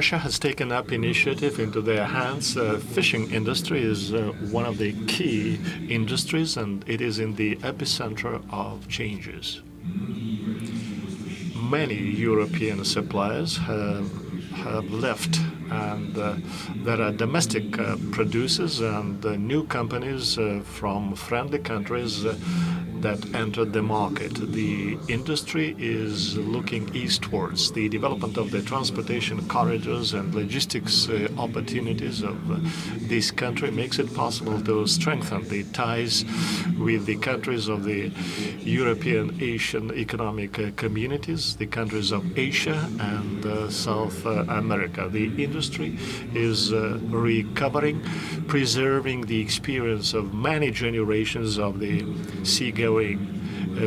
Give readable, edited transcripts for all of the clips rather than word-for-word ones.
Russia has taken up initiative into their hands. Fishing industry is one of the key industries, and it is in the epicenter of changes. Many European suppliers have left, and there are domestic producers and new companies from friendly countries that entered the market. The industry is looking eastwards. The development of the transportation corridors and logistics opportunities of this country makes it possible to strengthen the ties with the countries of the Eurasian Economic Communities, the countries of Asia and South America. The industry is recovering, preserving the experience of many generations of the seagoing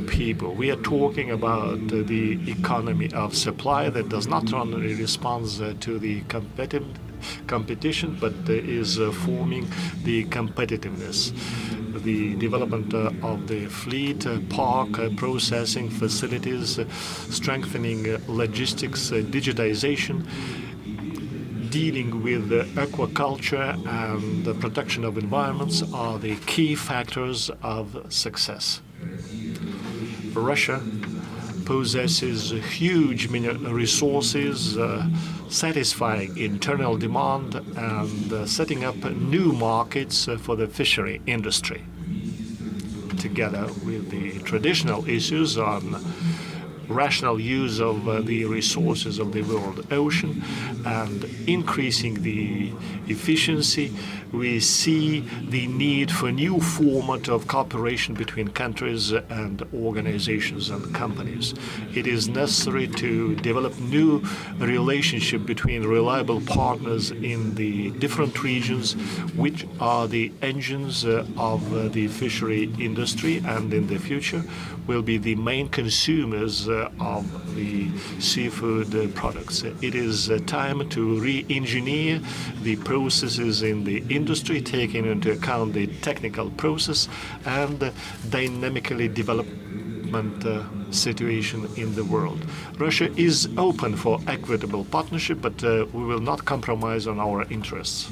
people. We are talking about the economy of supply that does not only respond to the competition, but is forming the competitiveness. The development of the fleet, park, processing facilities, strengthening logistics, digitization, dealing with aquaculture and the protection of environments are the key factors of success. Russia possesses huge resources, satisfying internal demand and setting up new markets for the fishery industry. Together with the traditional issues on rational use of the resources of the world ocean and increasing the efficiency, we see the need for new format of cooperation between countries and organizations and companies. It is necessary to develop new relationship between reliable partners in the different regions, which are the engines of the fishery industry and in the future will be the main consumers of the seafood products. It is time to re-engineer the processes in the industry, taking into account the technical process and dynamically development situation in the world. Russia is open for equitable partnership, but we will not compromise on our interests.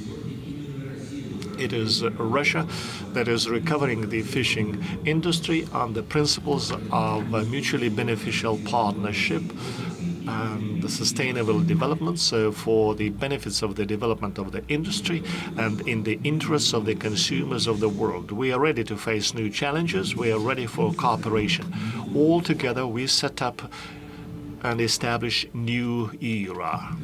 It is Russia that is recovering the fishing industry on the principles of mutually beneficial partnership and sustainable development, so for the benefits of the development of the industry and in the interests of the consumers of the world. We are ready to face new challenges. We are ready for cooperation. All together, we set up and establish new era.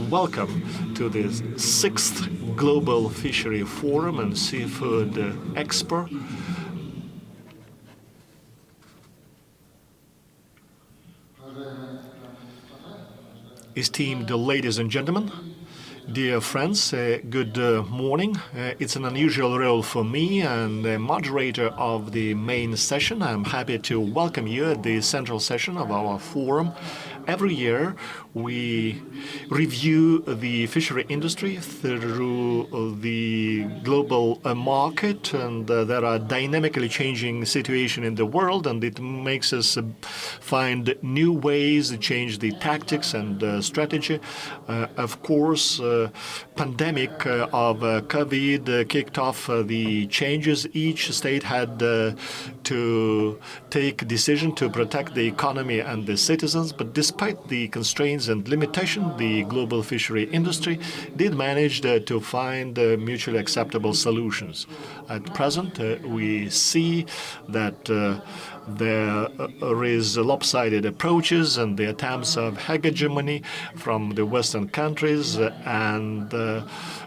Welcome to the 6th Global Fishery Forum and Seafood Expo. Esteemed ladies and gentlemen, dear friends, good morning. It's an unusual role for me and the moderator of the main session. I'm happy to welcome you at the central session of our forum. Every year, we review the fishery industry through the global market, and there are dynamically changing situation in the world, and it makes us find new ways to change the tactics and strategy. Of course, pandemic of COVID kicked off the changes. Each state had to take decision to protect the economy and the citizens, but despite the constraints and limitation, the global fishery industry did manage to find mutually acceptable solutions. At present, we see that there is lopsided approaches and the attempts of hegemony from the Western countries and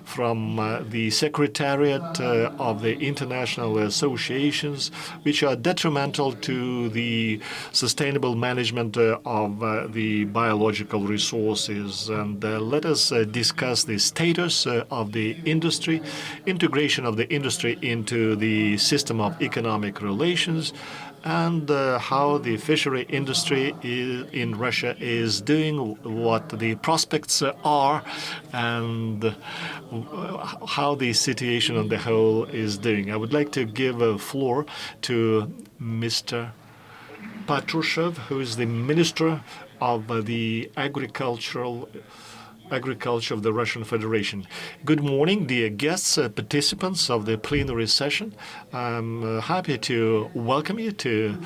from the Secretariat of the international associations, which are detrimental to the sustainable management of the biological resources. And let us discuss the status of the industry, integration of the industry into the system of economic relations, and how the fishery industry in Russia is doing, what the prospects are, and how the situation on the whole is doing. I would like to give a floor to Mr. Patrushev, who is the Minister of the Agricultural Agriculture of the Russian Federation. Good morning, dear guests, participants of the plenary session. I'm happy to welcome you to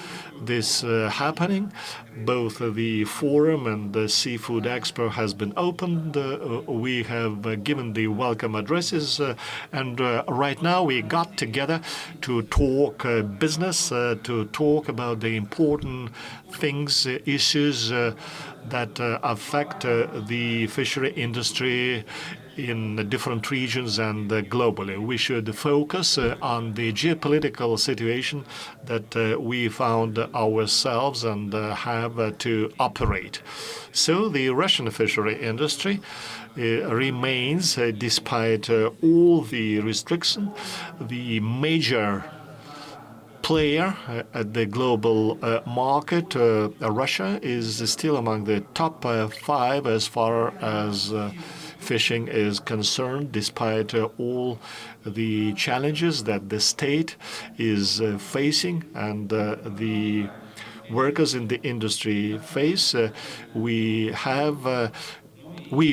this happening. Both the forum and the Seafood Expo has been opened. We have given the welcome addresses, and right now we got together to talk business, to talk about the important things, issues that affect the fishery industry in different regions and globally. We should focus on the geopolitical situation that we found ourselves and have to operate. So the Russian fishery industry remains, despite all the restriction, the major player at the global market. Russia is still among the top 5 as far as fishing is concerned, despite all the challenges that the state is facing and the workers in the industry face. We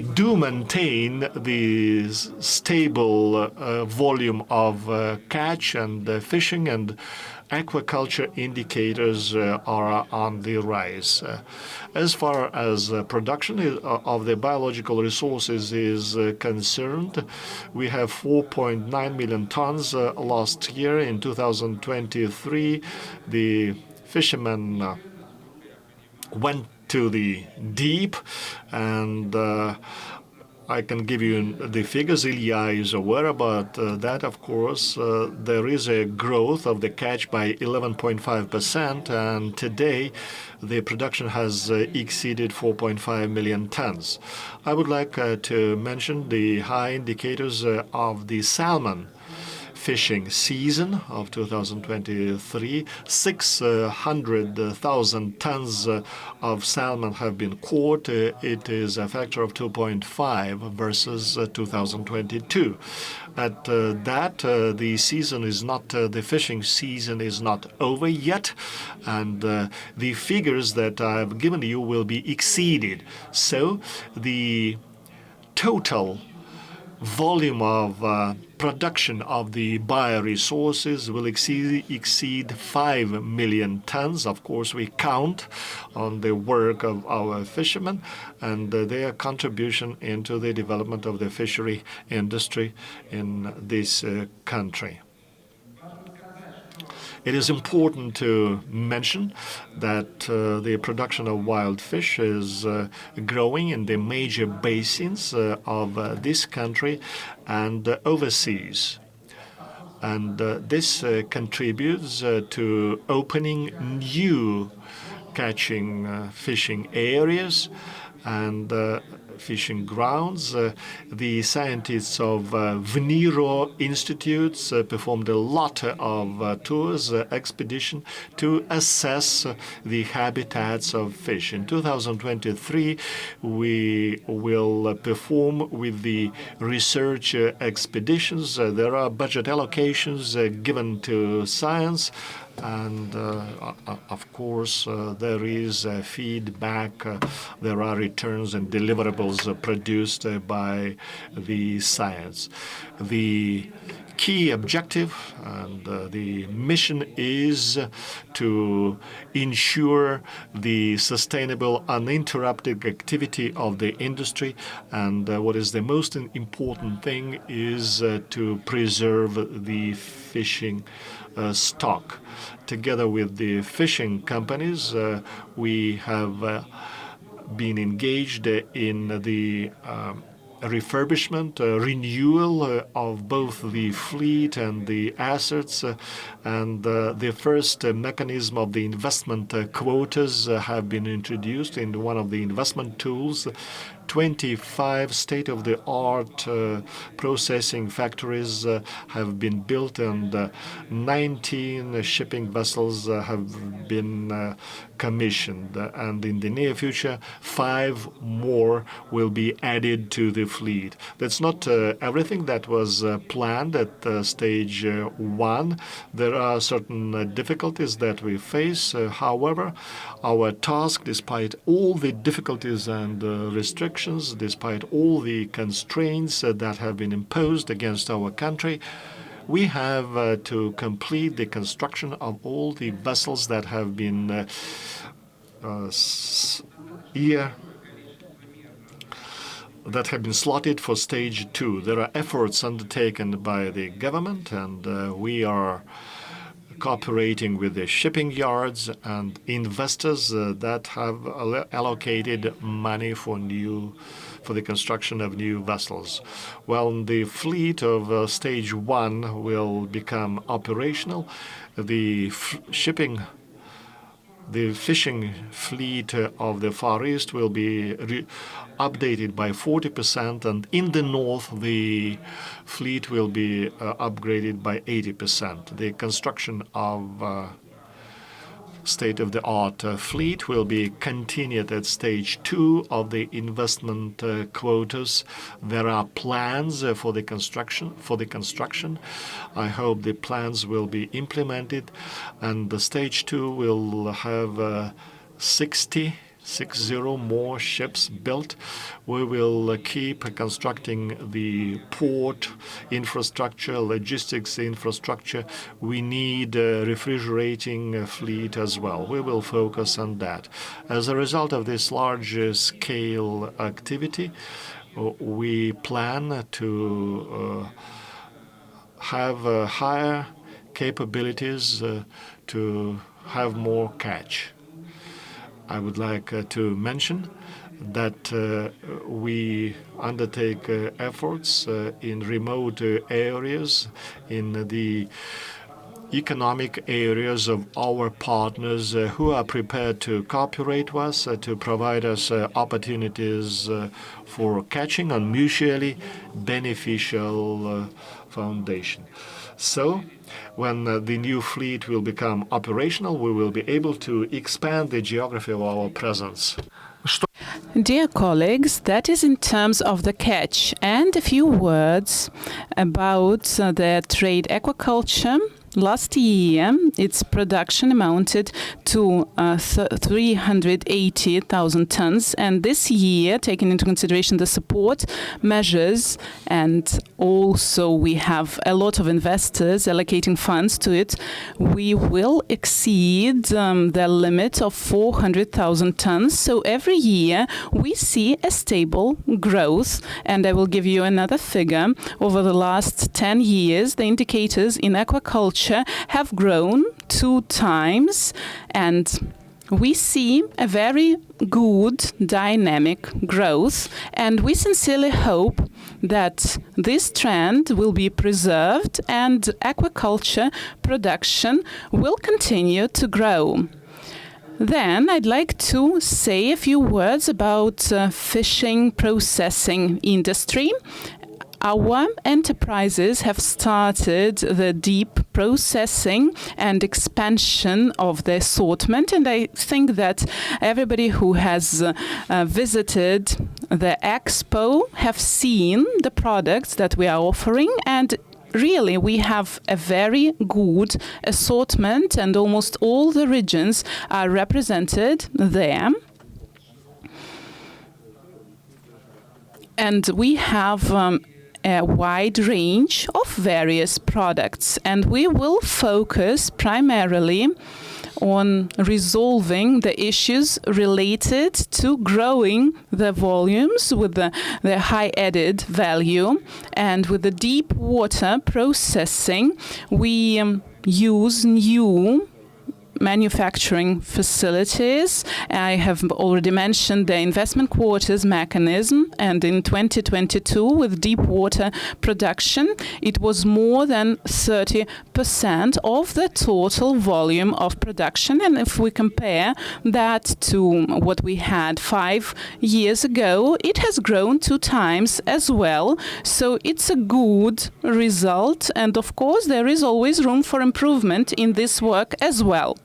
do maintain the stable volume of catch and fishing, and aquaculture indicators are on the rise. As far as production of the biological resources is concerned, we have 4.9 million tons last year. In 2023, the fishermen went to the deep, and I can give you the figures. Ilya is aware about that, of course. There is a growth of the catch by 11.5%, and today the production has exceeded 4.5 million tons. I would like to mention the high indicators of the salmon fishing season of 2023. 600,000 tons of salmon have been caught. It is a factor of 2.5 versus 2022. At that, the season is not, the fishing season is not over yet, and the figures that I've given you will be exceeded. So the total volume of production of the bioresources will exceed 5 million tons. Of course, we count on the work of our fishermen and their contribution into the development of the fishery industry in this country. It is important to mention that the production of wild fish is growing in the major basins of this country and overseas. And this contributes to opening new catching fishing areas and fishing grounds. The scientists of Vniro Institutes performed a lot of tours, expedition to assess the habitats of fish. In 2023, we will perform with the research expeditions. There are budget allocations given to science, and of course there is feedback, there are returns and deliverables produced by the science. The key objective and the mission is to ensure the sustainable, uninterrupted activity of the industry, and what is the most important thing is to preserve the fishing stock. Together with the fishing companies, we have been engaged in the refurbishment, renewal of both the fleet and the assets, and the first mechanism of the investment quotas have been introduced in one of the investment tools. 25 state-of-the-art processing factories have been built, and 19 shipping vessels have been commissioned. And in the near future, 5 more will be added to the fleet. That's not everything that was planned at stage 1. There are certain difficulties that we face. However, our task, despite all the difficulties and restrictions, restrictions, despite all the constraints that have been imposed against our country, we have to complete the construction of all the vessels that have been slotted for stage 2. There are efforts undertaken by the government, and we are cooperating with the shipping yards and investors that have allocated money for the construction of new vessels. Well, the fleet of stage 1 will become operational. The fishing fleet of the Far East will be updated by 40%, and in the north, the fleet will be upgraded by 80%. The construction of state-of-the-art fleet will be continued at stage 2 of the investment quotas. There are plans for the construction. I hope the plans will be implemented, and the stage 2 will have 60 more ships built. We will keep constructing the port infrastructure, logistics infrastructure. We need a refrigerating fleet as well. We will focus on that. As a result of this large-scale activity, we plan to have higher capabilities to have more catch. I would like to mention that we undertake efforts in remote areas, in the economic areas of our partners who are prepared to cooperate with us, to provide us opportunities for catching on mutually beneficial foundation. So, when the new fleet will become operational, we will be able to expand the geography of our presence. Dear colleagues, that is in terms of the catch. And a few words about the trade aquaculture. Last year, its production amounted to 380,000 tons, and this year, taking into consideration the support measures, and also we have a lot of investors allocating funds to it, we will exceed the limit of 400,000 tons. So every year, we see a stable growth, and I will give you another figure. Over the last 10 years, the indicators in aquaculture have grown 2 times, and we see a very good dynamic growth, and we sincerely hope that this trend will be preserved and aquaculture production will continue to grow. Then I'd like to say a few words about fishing processing industry. Our enterprises have started the deep processing and expansion of the assortment, and I think that everybody who has visited the expo have seen the products that we are offering, and really we have a very good assortment, and almost all the regions are represented there. And we have a wide range of various products, and we will focus primarily on resolving the issues related to growing the volumes with the high added value. And with the deep water processing, we use new manufacturing facilities. I have already mentioned the investment quotas mechanism, and in 2022 with deep water production it was more than 30% of the total volume of production, and if we compare that to what we had 5 years ago, it has grown 2 times as well. So it's a good result, and of course there is always room for improvement in this work as well.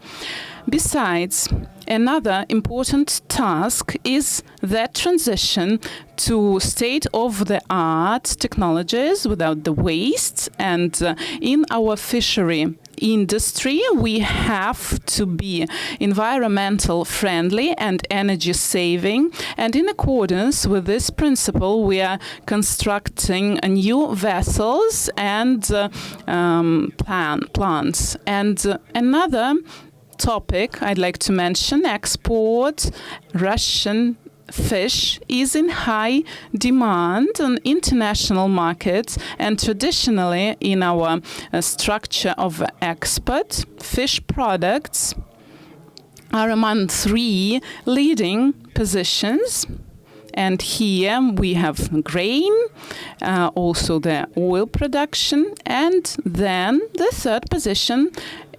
Besides, another important task is that transition to state-of-the-art technologies without the waste, and in our fishery industry, we have to be environmental friendly and energy saving. And in accordance with this principle, we are constructing new vessels and plants. And another topic I'd like to mention, export. Russian fish is in high demand on international markets, and traditionally in our structure of export, fish products are among 3 leading positions. And here we have grain, also the oil production, and then the 3rd position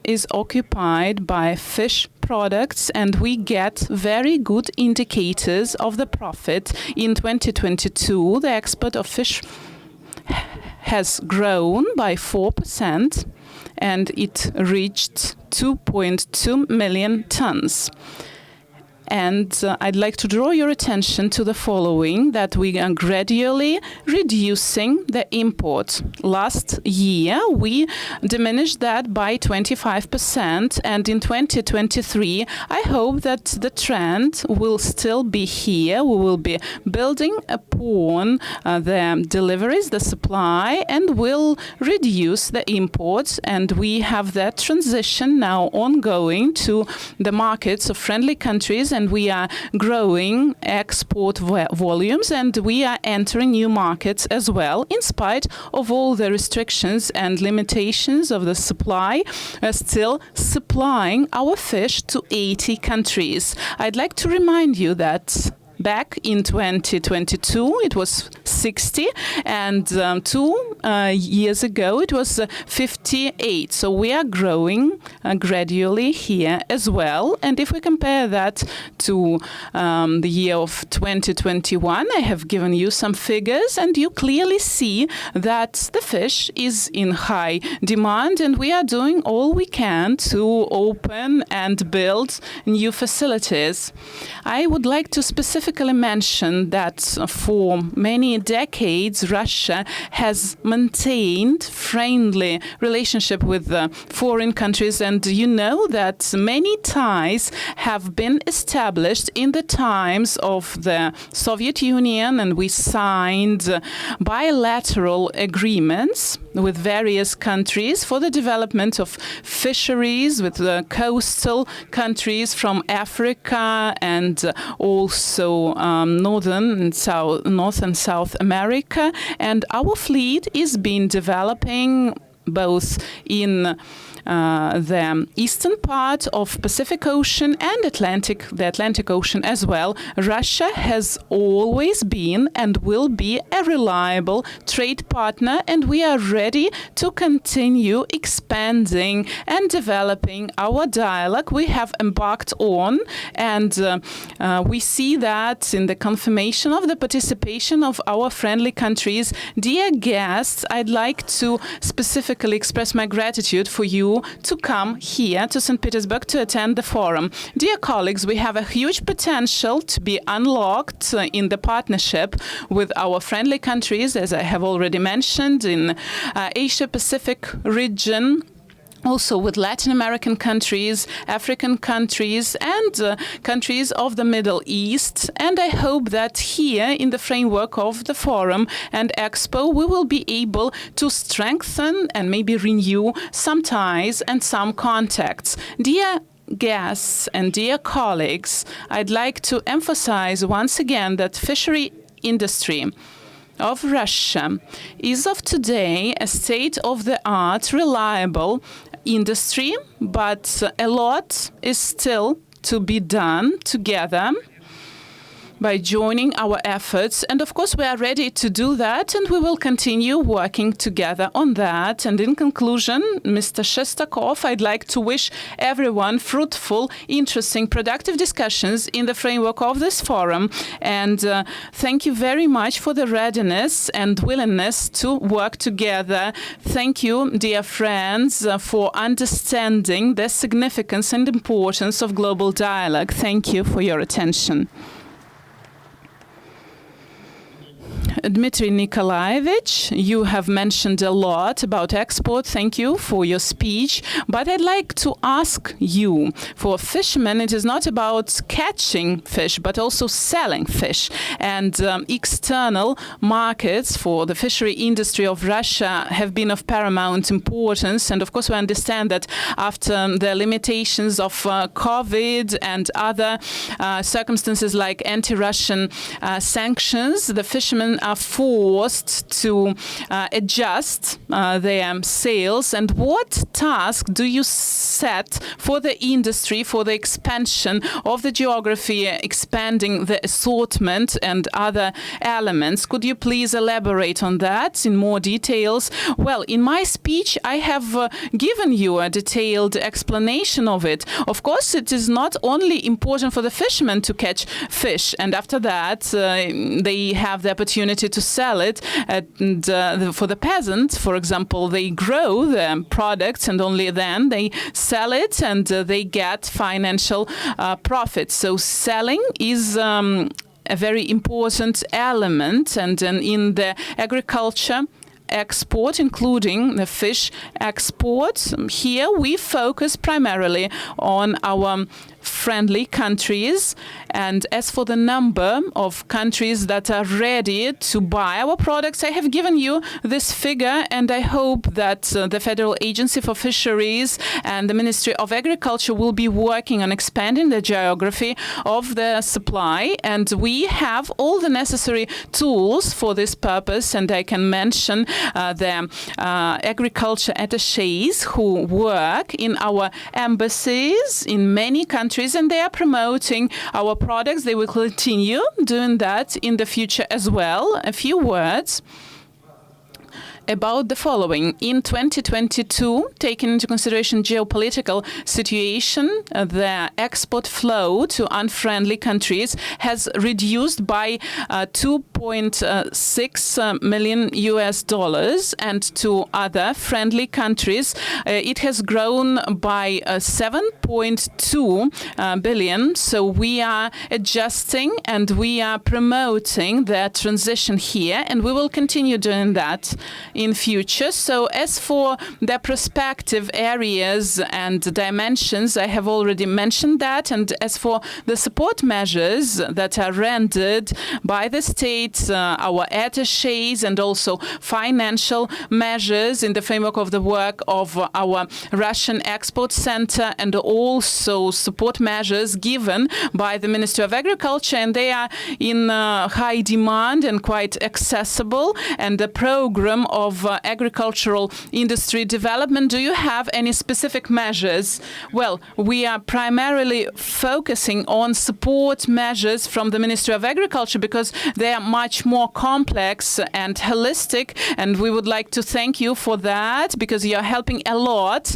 is occupied by fish products, and we get very good indicators of the profit. In 2022, the export of fish has grown by 4%, and it reached 2.2 million tons. And I'd like to draw your attention to the following, that we are gradually reducing the import. Last year, we diminished that by 25%, and in 2023, I hope that the trend will still be here. We will be building upon the deliveries, the supply, and will reduce the imports. And we have that transition now ongoing to the markets of friendly countries, and we are growing export volumes, and we are entering new markets as well. In spite of all the restrictions and limitations of the supply, we are still supplying our fish to 80 countries. I'd like to remind you that back in 2022, it was 60, and 2 years ago, it was 58. So we are growing gradually here as well. And if we compare that to the year of 2021, I have given you some figures, and you clearly see that the fish is in high demand, and we are doing all we can to open and build new facilities. I would like to specifically mention that for many decades, Russia has maintained friendly relationship with foreign countries, and you know that many ties have been established in the times of the Soviet Union, and we signed bilateral agreements with various countries for the development of fisheries with the coastal countries from Africa and also North and South America. And our fleet is being developing both in the eastern part of Pacific Ocean and the Atlantic Ocean as well. Russia has always been and will be a reliable trade partner, and we are ready to continue expanding and developing our dialogue we have embarked on. And we see that in the confirmation of the participation of our friendly countries. Dear guests, I'd like to specifically express my gratitude for you to come here to St. Petersburg to attend the forum. Dear colleagues, we have a huge potential to be unlocked in the partnership with our friendly countries, as I have already mentioned, in Asia-Pacific region, also with Latin American countries, African countries, and countries of the Middle East. And I hope that here, in the framework of the forum and expo, we will be able to strengthen and maybe renew some ties and some contacts. Dear guests and dear colleagues, I'd like to emphasize once again that fishery industry of Russia is of today a state-of-the-art, reliable industry, but a lot is still to be done together by joining our efforts. And of course, we are ready to do that, and we will continue working together on that. And in conclusion, Mr. Shestakov, I'd like to wish everyone fruitful, interesting, productive discussions in the framework of this forum. And thank you very much for the readiness and willingness to work together. Thank you, dear friends, for understanding the significance and importance of global dialogue. Thank you for your attention. Dmitry Nikolaevich, you have mentioned a lot about export. Thank you for your speech. But I'd like to ask you, for fishermen, it is not about catching fish, but also selling fish. And external markets for the fishery industry of Russia have been of paramount importance. And of course, we understand that after the limitations of COVID and other circumstances like anti-Russian sanctions, the fishermen are forced to adjust their sales. And what task do you set for the industry, for the expansion of the geography, expanding the assortment and other elements? Could you please elaborate on that in more details? Well, in my speech, I have given you a detailed explanation of it. Of course, it is not only important for the fishermen to catch fish, and after that, they have the opportunity to sell it. And for the peasant, for example, they grow the products and only then they sell it and they get financial profit. So selling is a very important element, and in the agriculture export, including the fish export, here we focus primarily on our friendly countries. And as for the number of countries that are ready to buy our products, I have given you this figure, and I hope that the Federal Agency for Fisheries and the Ministry of Agriculture will be working on expanding the geography of the supply. And we have all the necessary tools for this purpose, and I can mention the agriculture attachés who work in our embassies in many countries, and they are promoting our products. They will continue doing that in the future as well. A few words about the following. In 2022, taking into consideration geopolitical situation, the export flow to unfriendly countries has reduced by $2.6 million US, and to other friendly countries, it has grown by 7.2 billion. So we are adjusting and we are promoting the transition here, and we will continue doing that in future. So as for the prospective areas and dimensions, I have already mentioned that. And as for the support measures that are rendered by the state, our attachés, and also financial measures in the framework of the work of our Russian Export Center, and also support measures given by the Ministry of Agriculture, and they are in high demand and quite accessible. And the program of agricultural industry development, do you have any specific measures? Well, we are primarily focusing on support measures from the Ministry of Agriculture because they are much more complex and holistic, and we would like to thank you for that because you are helping a lot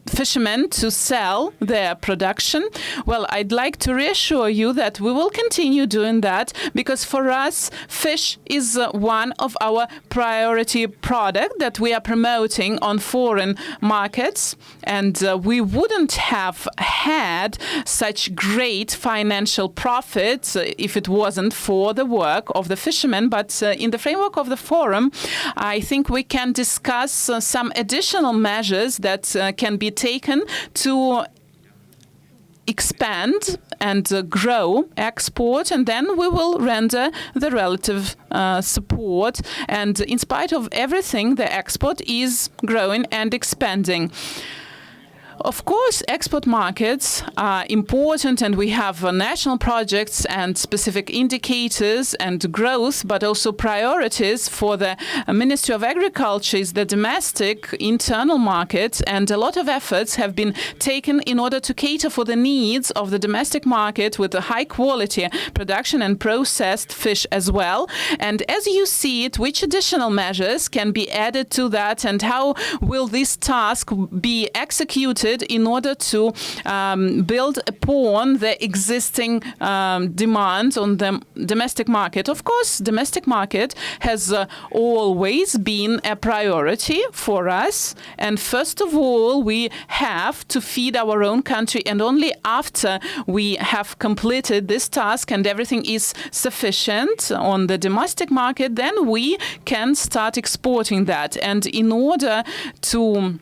fishermen to sell their production. Well, I'd like to reassure you that we will continue doing that because for us, fish is one of our priority product that we are promoting on foreign markets, and we wouldn't have had such great financial profits if it wasn't for the work of the fishermen. But in the framework of the forum, I think we can discuss some additional measures that can be taken to expand and grow export, and then we will render the relative support. And in spite of everything, the export is growing and expanding. Of course, export markets are important, and we have national projects and specific indicators and growth, but also priorities for the Ministry of Agriculture is the domestic internal market, and a lot of efforts have been taken in order to cater for the needs of the domestic market with a high quality production and processed fish as well. And as you see it, which additional measures can be added to that, and how will this task be executed exported in order to build upon the existing demand on the domestic market. Of course, domestic market has always been a priority for us. And first of all, we have to feed our own country. And only after we have completed this task and everything is sufficient on the domestic market, then we can start exporting that. And in order to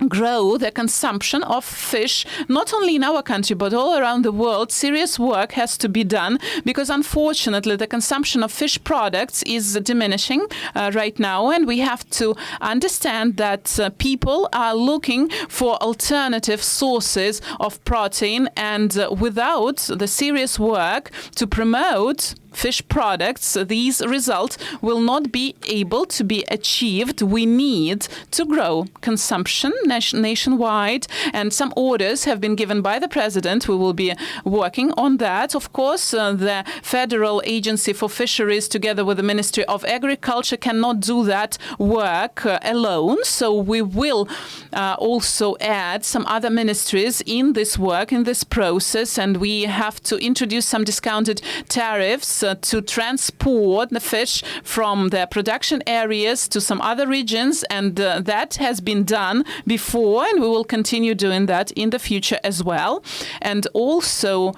grow the consumption of fish, not only in our country, but all around the world, serious work has to be done, because unfortunately the consumption of fish products is diminishing right now, and we have to understand that people are looking for alternative sources of protein, and without the serious work to promote fish products, these results will not be able to be achieved. We need to grow consumption nationwide, and some orders have been given by the president. We will be working on that. Of course, the Federal Agency for Fisheries, together with the Ministry of Agriculture, cannot do that work alone. So we will also add some other ministries in this work, in this process, and we have to introduce some discounted tariffs to transport the fish from the production areas to some other regions, and that has been done before, and we will continue doing that in the future as well. And also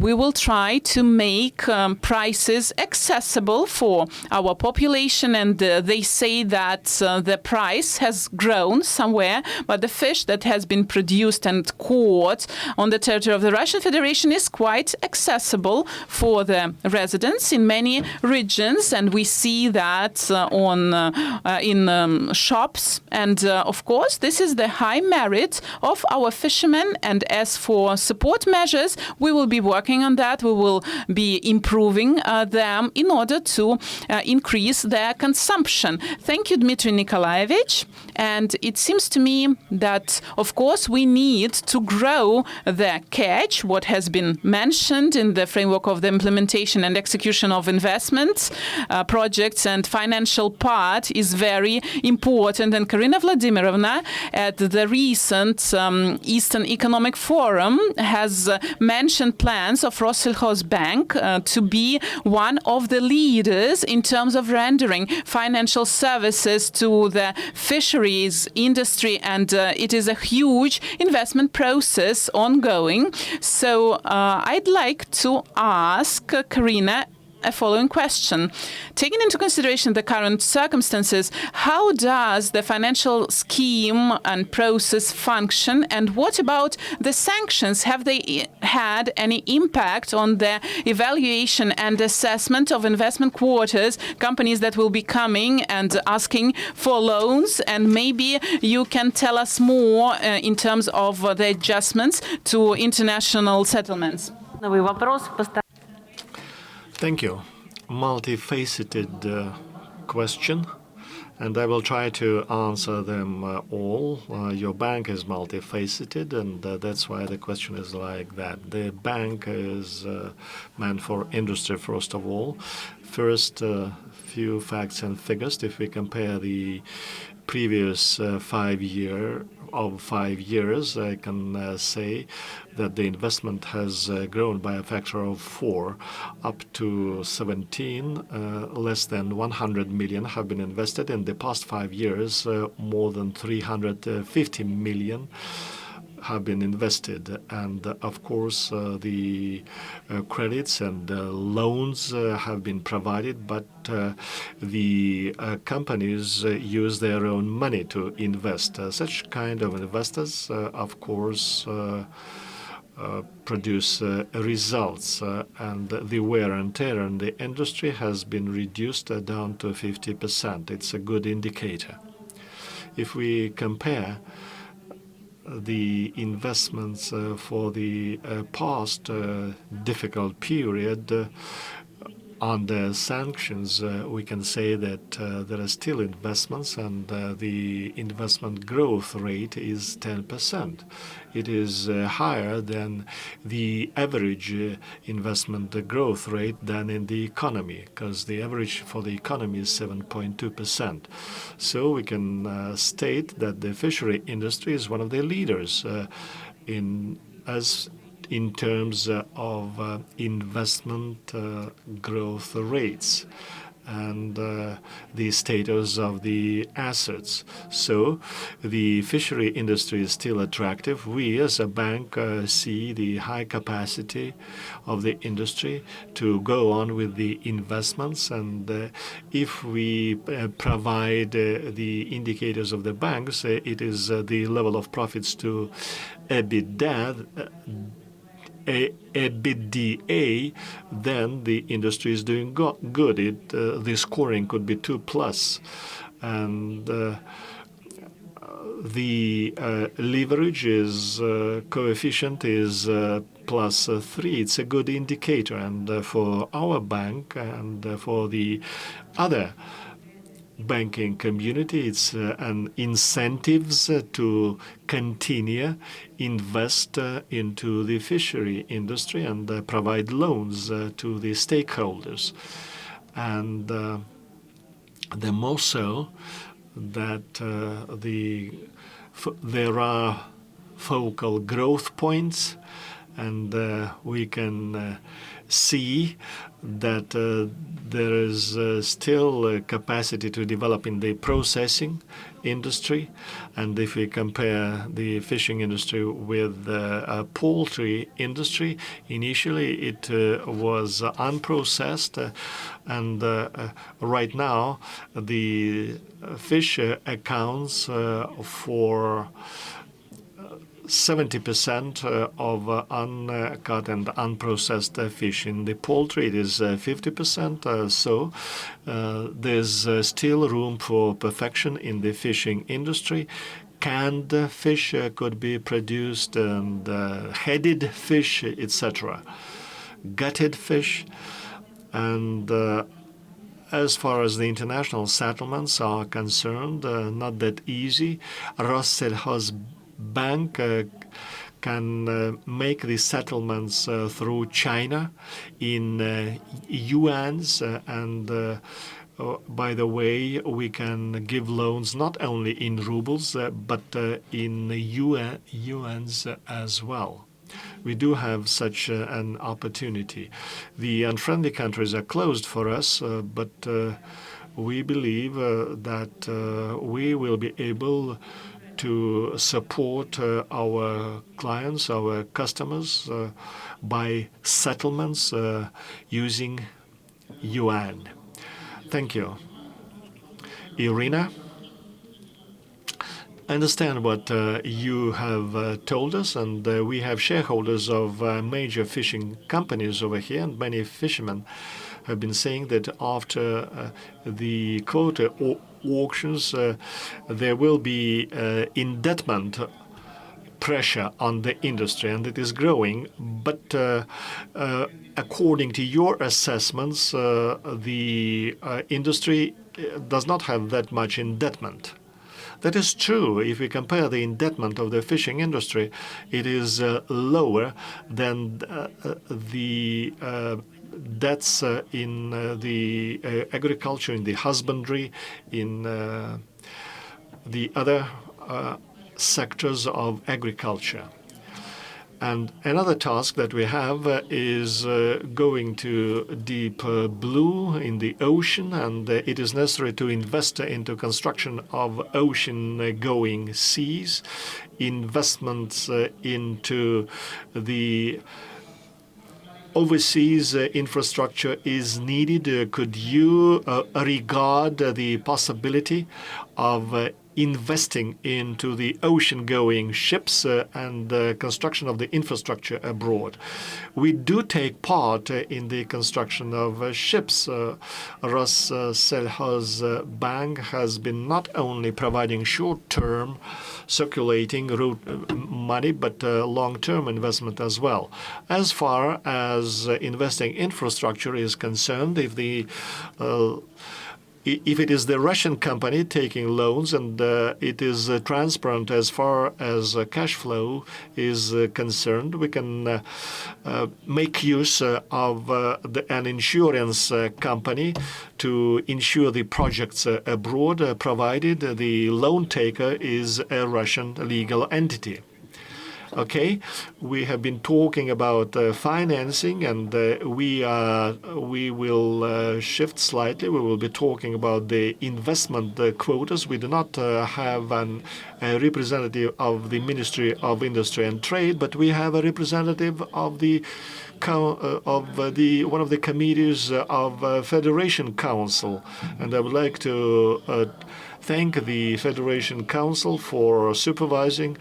we will try to make prices accessible for our population, and they say that the price has grown somewhere, but the fish that has been produced and caught on the territory of the Russian Federation is quite accessible for the residents in many regions, and we see that in shops. And of course, this is the high merit of our fishermen. And as for support measures, we will be working on that. We will be improving them in order to increase their consumption. Thank you, Dmitry Nikolaevich. And it seems to me that, of course, we need to grow the catch, what has been mentioned in the framework of the implementation and execution of investments, projects, and financial part is very important. And Karina Vladimirovna at the recent Eastern Economic Forum has mentioned plans of Rossельхозbank to be one of the leaders in terms of rendering financial services to the fisheries industry, and it is a huge investment process ongoing. So I'd like to ask Karina a following question. Taking into consideration the current circumstances, how does the financial scheme and process function, and what about the sanctions? Have they had any impact on the evaluation and assessment of investment quarters, companies that will be coming and asking for loans? And maybe you can tell us more in terms of the adjustments to international settlements. Thank you. Multifaceted question, and I will try to answer them all. Your bank is multifaceted, and that's why the question is like that. The bank is meant for industry, first of all. First, few facts and figures. If we compare the previous 5 years, I can say that the investment has grown by a factor of 4 up to 17. Less than 100 million have been invested. In the past 5 years, more than 350 million have been invested. And of course, the credits and loans have been provided, but the companies use their own money to invest. Such kind of investors, of course, produce results, and the wear and tear in the industry has been reduced down to 50%. It's a good indicator. If we compare the investments for the past difficult period, under sanctions, we can say that there are still investments, and the investment growth rate is 10%. It is higher than the average investment growth rate than in the economy, because the average for the economy is 7.2%. So we can state that the fishery industry is one of the leaders in terms of investment growth rates and the status of the assets. So the fishery industry is still attractive. We as a bank see the high capacity of the industry to go on with the investments, and if we provide the indicators of the banks, it is the level of profits to EBITDA, then the industry is doing good. The scoring could be 2+, and the leverage coefficient is +3. It's a good indicator, and for our bank and for the other banking community, it's an incentives to continue invest into the fishery industry and provide loans to the stakeholders. And the more so that there are focal growth points, and we can see that there is still capacity to develop in the processing industry. And if we compare the fishing industry with the poultry industry, initially it was unprocessed, and right now the fish accounts for 70% of uncut and unprocessed fish. In the poultry, it is 50%. So there's still room for perfection in the fishing industry. Canned fish could be produced, and headed fish, etc. Gutted fish. And as far as the international settlements are concerned, not that easy. Rossellhoz Bank can make the settlements through China in yuans, and by the way, we can give loans not only in rubles but in yuans as well. We do have such an opportunity. The unfriendly countries are closed for us, but we believe that we will be able to support our clients, our customers, by settlements using yuan. Thank you. Irina, I understand what you have told us, and we have shareholders of major fishing companies over here, and many fishermen have been saying that after the quota auctions, there will be indebtment pressure on the industry, and it is growing. But according to your assessments, the industry does not have that much indebtment. That is true. If we compare the indebtment of the fishing industry, it is lower than the debts in the agriculture, in the husbandry, in the other sectors of agriculture. And another task that we have is going to deep blue in the ocean, and it is necessary to invest into construction of ocean-going seas, investments into the overseas infrastructure is needed. Could you regard the possibility of investing into the ocean-going ships and the construction of the infrastructure abroad. We do take part in the construction of ships. Rossellhoz Bank has been not only providing short-term circulating money, but long-term investment as well. As far as investing infrastructure is concerned, if it is the Russian company taking loans and it is transparent as far as cash flow is concerned, we can make use of an insurance company to insure the projects abroad, provided the loan taker is a Russian legal entity. Okay, we have been talking about financing, and we will shift slightly. We will be talking about the investment quotas. We do not have a representative of the Ministry of Industry and Trade, but we have a representative of one of the committees of Federation Council, and I would like to thank the Federation Council for supervising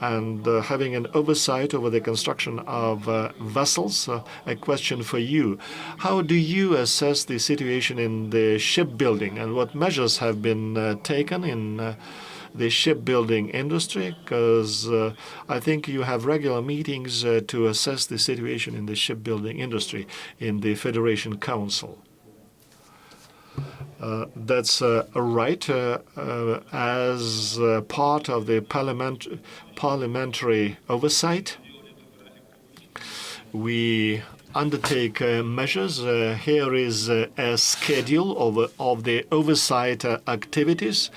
and having an oversight over the construction of vessels. A question for you. How do you assess the situation in the shipbuilding, and what measures have been taken in the shipbuilding industry? Because I think you have regular meetings to assess the situation in the shipbuilding industry in the Federation Council. That's right. As part of the parliamentary oversight, we undertake measures. Here is a schedule of the oversight activities.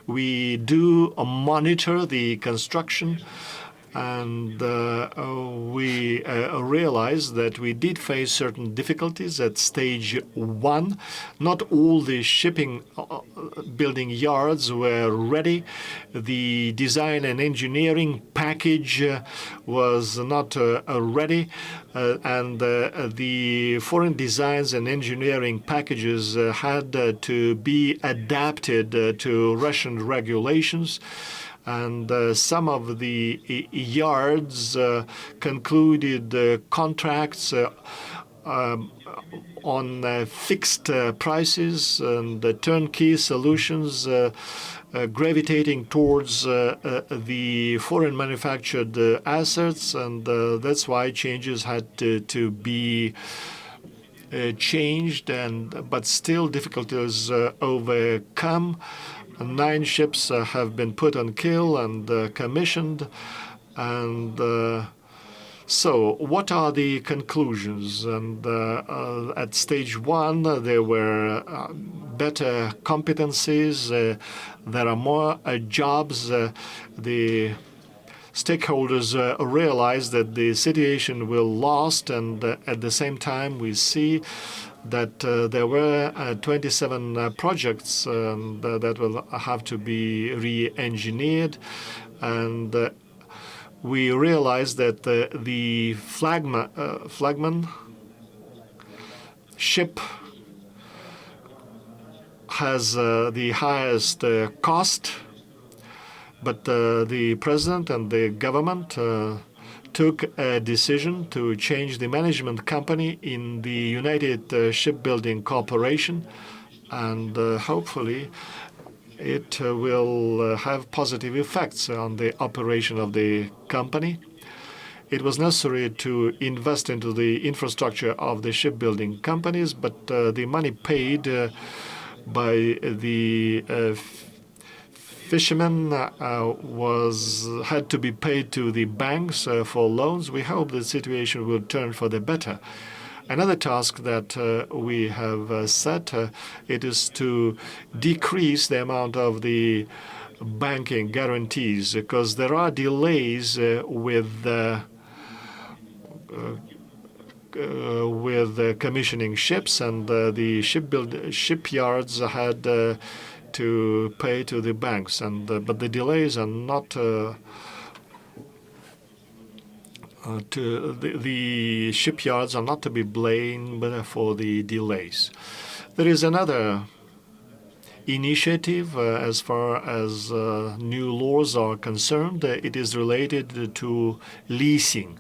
We do monitor the construction, and we realized that we did face certain difficulties at stage 1. Not all the shipping building yards were ready. The design and engineering package was not ready, and the foreign designs and engineering packages had to be adapted to Russian regulations. And some of the yards concluded contracts on fixed prices and turnkey solutions, gravitating towards the foreign manufactured assets, and that's why changes had to be changed, but still difficulties overcome. 9 ships have been put on keel and commissioned. And so what are the conclusions? And at stage 1, there were better competencies. There are more jobs. The stakeholders realize that the situation will last, and at the same time we see that there were 27 projects that will have to be re-engineered, and we realized that the flagman ship has the highest cost, but the president and the government took a decision to change the management company in the United Shipbuilding Corporation, and hopefully it will have positive effects on the operation of the company. It was necessary to invest into the infrastructure of the shipbuilding companies, but the money paid by the fishermen had to be paid to the banks for loans. We hope the situation will turn for the better. Another task that we have set, it is to decrease the amount of the banking guarantees, because there are delays with commissioning ships, and the shipyards had to pay to the banks, and but the delays are not the shipyards are not to be blamed for the delays. There is another initiative as far as new laws are concerned. It is related to leasing.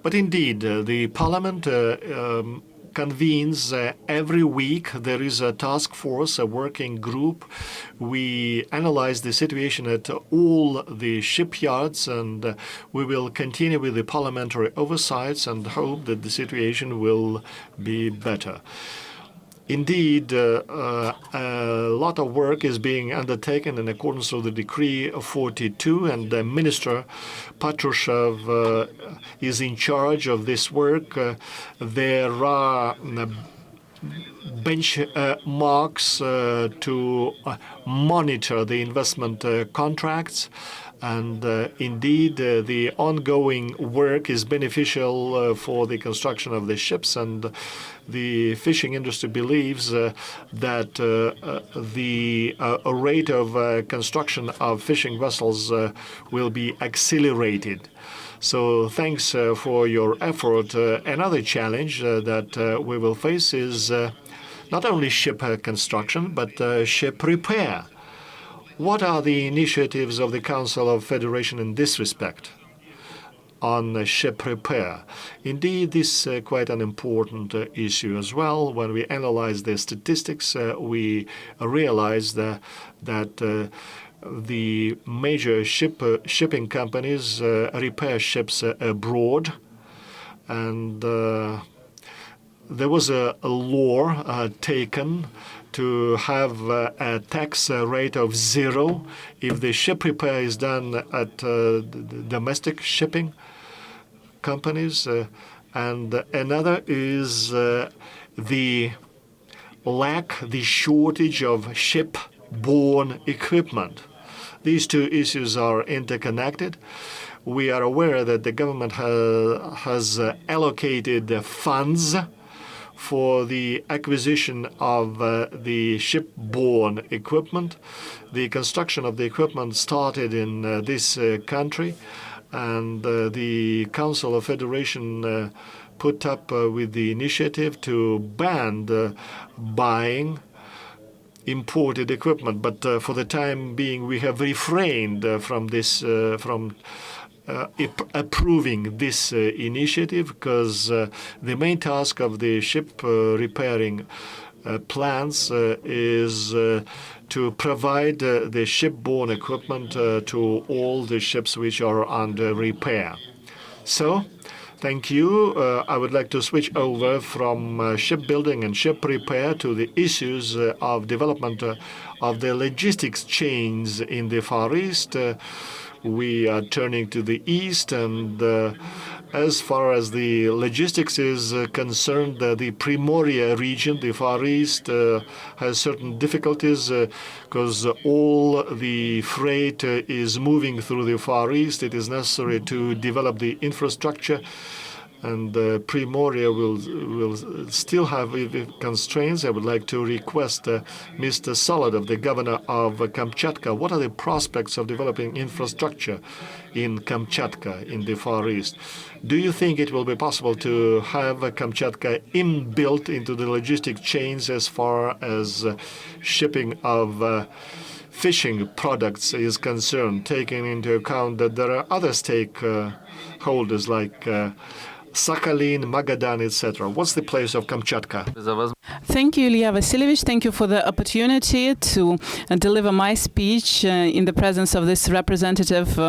But indeed, the Parliament convenes every week. There is a task force, a working group. We analyze the situation at all the shipyards, and we will continue with the parliamentary oversights and hope that the situation will be better. Indeed, a lot of work is being undertaken in accordance with the Decree 42, and the Minister Patrushev is in charge of this work. There are benchmarks to monitor the investment contracts. And indeed, the ongoing work is beneficial for the construction of the ships, and the fishing industry believes that the rate of construction of fishing vessels will be accelerated. So thanks for your effort. Another challenge that we will face is not only ship construction, but ship repair. What are the initiatives of the Council of Federation in this respect on ship repair? Indeed, this is quite an important issue as well. When we analyze the statistics, we realize that the major shipping companies repair ships abroad, and there was a law taken to have a tax rate of 0 if the ship repair is done at domestic shipping companies. And another is the shortage of ship-borne equipment. These two issues are interconnected. We are aware that the government has allocated funds for the acquisition of the ship-borne equipment. The construction of the equipment started in this country, and the Council of Federation put up with the initiative to ban buying imported equipment. But for the time being, we have refrained from this, approving this initiative, because the main task of the ship repairing plants is to provide the ship-borne equipment to all the ships which are under repair. So, thank you. I would like to switch over from shipbuilding and ship repair to the issues of development of the logistics chains in the Far East. We are turning to the east, and as far as the logistics is concerned, the Primoria region, the Far East, has certain difficulties because all the freight is moving through the Far East. It is necessary to develop the infrastructure, and Primoria will still have constraints. I would like to request Mr. Solodov, the governor of Kamchatka, what are the prospects of developing infrastructure in Kamchatka, in the Far East? Do you think it will be possible to have Kamchatka inbuilt into the logistic chains as far as shipping of fishing products is concerned, taking into account that there are other stakeholders like Sakhalin, Magadan, etc.? What's the place of Kamchatka? Thank you, Ilya Vasilievich. Thank you for the opportunity to deliver my speech in the presence of this representative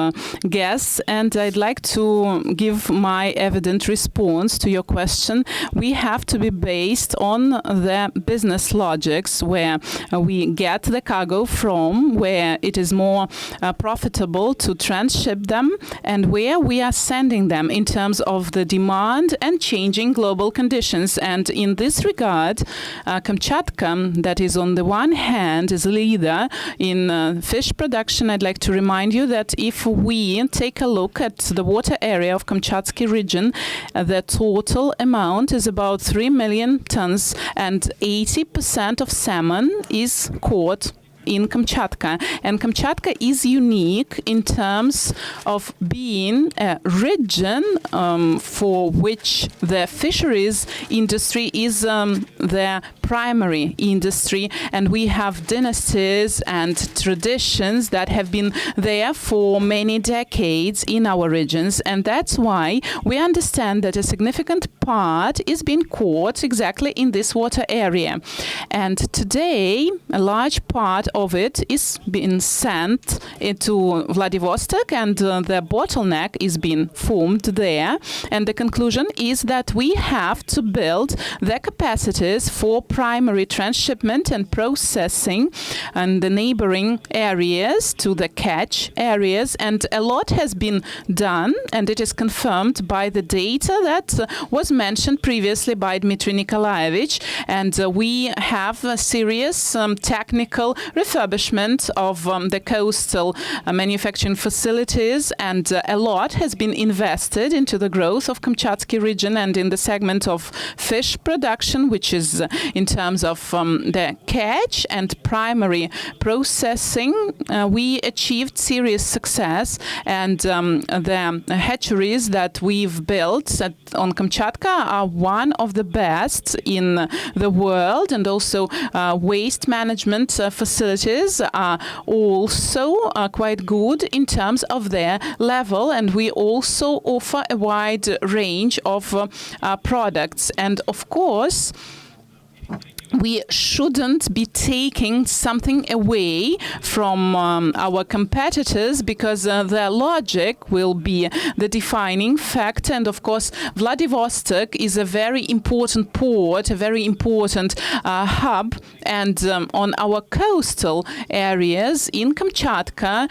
guest. And I'd like to give my evident response to your question. We have to be based on the business logics where we get the cargo from, where it is more profitable to transship them, and where we are sending them in terms of the demand and changing global conditions. And in this regard, Kamchatka, that is on the one hand, is a leader in fish production. I'd like to remind you that if we take a look at the water area of Kamchatsky region, the total amount is about 3 million tons, and 80% of salmon is caught in Kamchatka. And Kamchatka is unique in terms of being a region for which the fisheries industry is their primary industry, and we have dynasties and traditions that have been there for many decades in our regions, and that's why we understand that a significant part is being caught exactly in this water area. And today, a large part of it is being sent into Vladivostok, and the bottleneck is being formed there. And the conclusion is that we have to build the capacities for primary transshipment and processing and the neighboring areas to the catch areas. And a lot has been done, and it is confirmed by the data that was mentioned previously by Dmitry Nikolaevich. And we have a serious technical refurbishment of the coastal manufacturing facilities, and a lot has been invested into the growth of Kamchatsky region and in the segment of fish production, which is in terms of the catch and primary processing. We achieved serious success, and the hatcheries that we've built on Kamchatka are one of the best in the world, and also waste management facilities are also quite good in terms of their level, and we also offer a wide range of products. And of course, we shouldn't be taking something away from our competitors, because their logic will be the defining factor. And of course, Vladivostok is a very important port, a very important hub. And on our coastal areas in Kamchatka,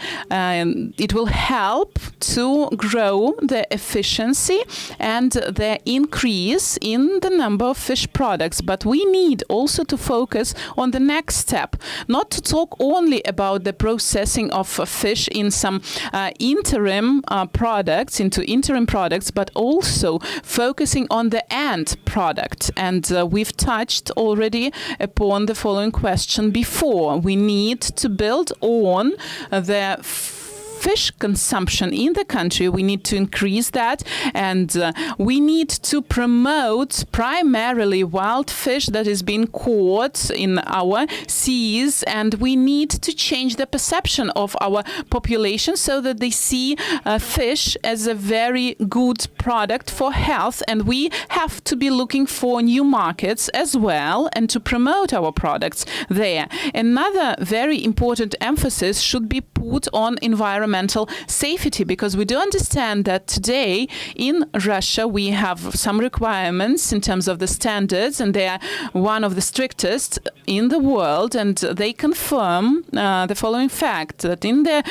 it will help to grow the efficiency and the increase in the number of fish products. But we need also to focus on the next step, not to talk only about the processing of fish in some interim products, but also focusing on the end product. And we've touched already upon the following question before. We need to build on the fish consumption in the country. We need to increase that, and we need to promote primarily wild fish that is being caught in our seas, and we need to change the perception of our population so that they see fish as a very good product for health. And we have to be looking for new markets as well and to promote our products there. Another very important emphasis should be put on environmental safety, because we do understand that today in Russia we have some requirements in terms of the standards, and they are one of the strictest in the world, and they confirm the following fact, that in the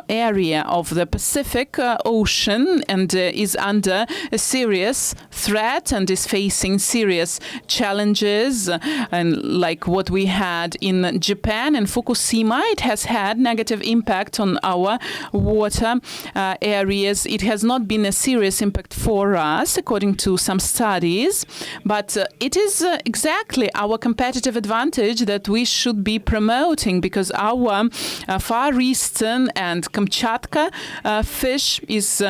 area of the Pacific Ocean and is under a serious threat and is facing serious challenges, and like what we had in Japan and Fukushima, it has had negative impact on our water areas. It has not been a serious impact for us, according to some studies, but it is exactly our competitive advantage that we should be promoting, because our Far Eastern and Kamchatka fish is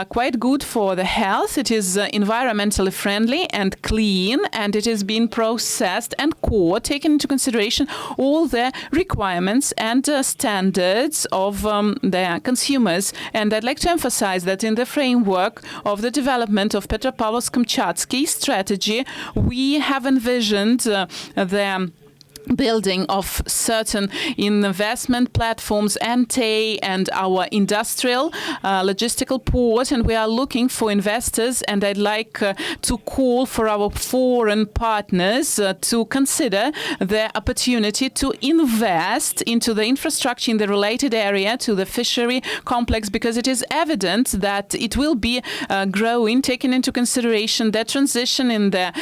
quite good for the health. It is environmentally friendly and clean, and it is being processed and caught, taking into consideration all the requirements and standards of the consumers. And I'd like to emphasize that in the framework of the development of Petropavlovsk-Kamchatsky strategy, we have envisioned the building of certain investment platforms, Ante and our industrial logistical port, and we are looking for investors, and I'd like to call for our foreign partners to consider the opportunity to invest into the infrastructure in the related area to the fishery complex, because it is evident that it will be growing, taking into consideration the transition in the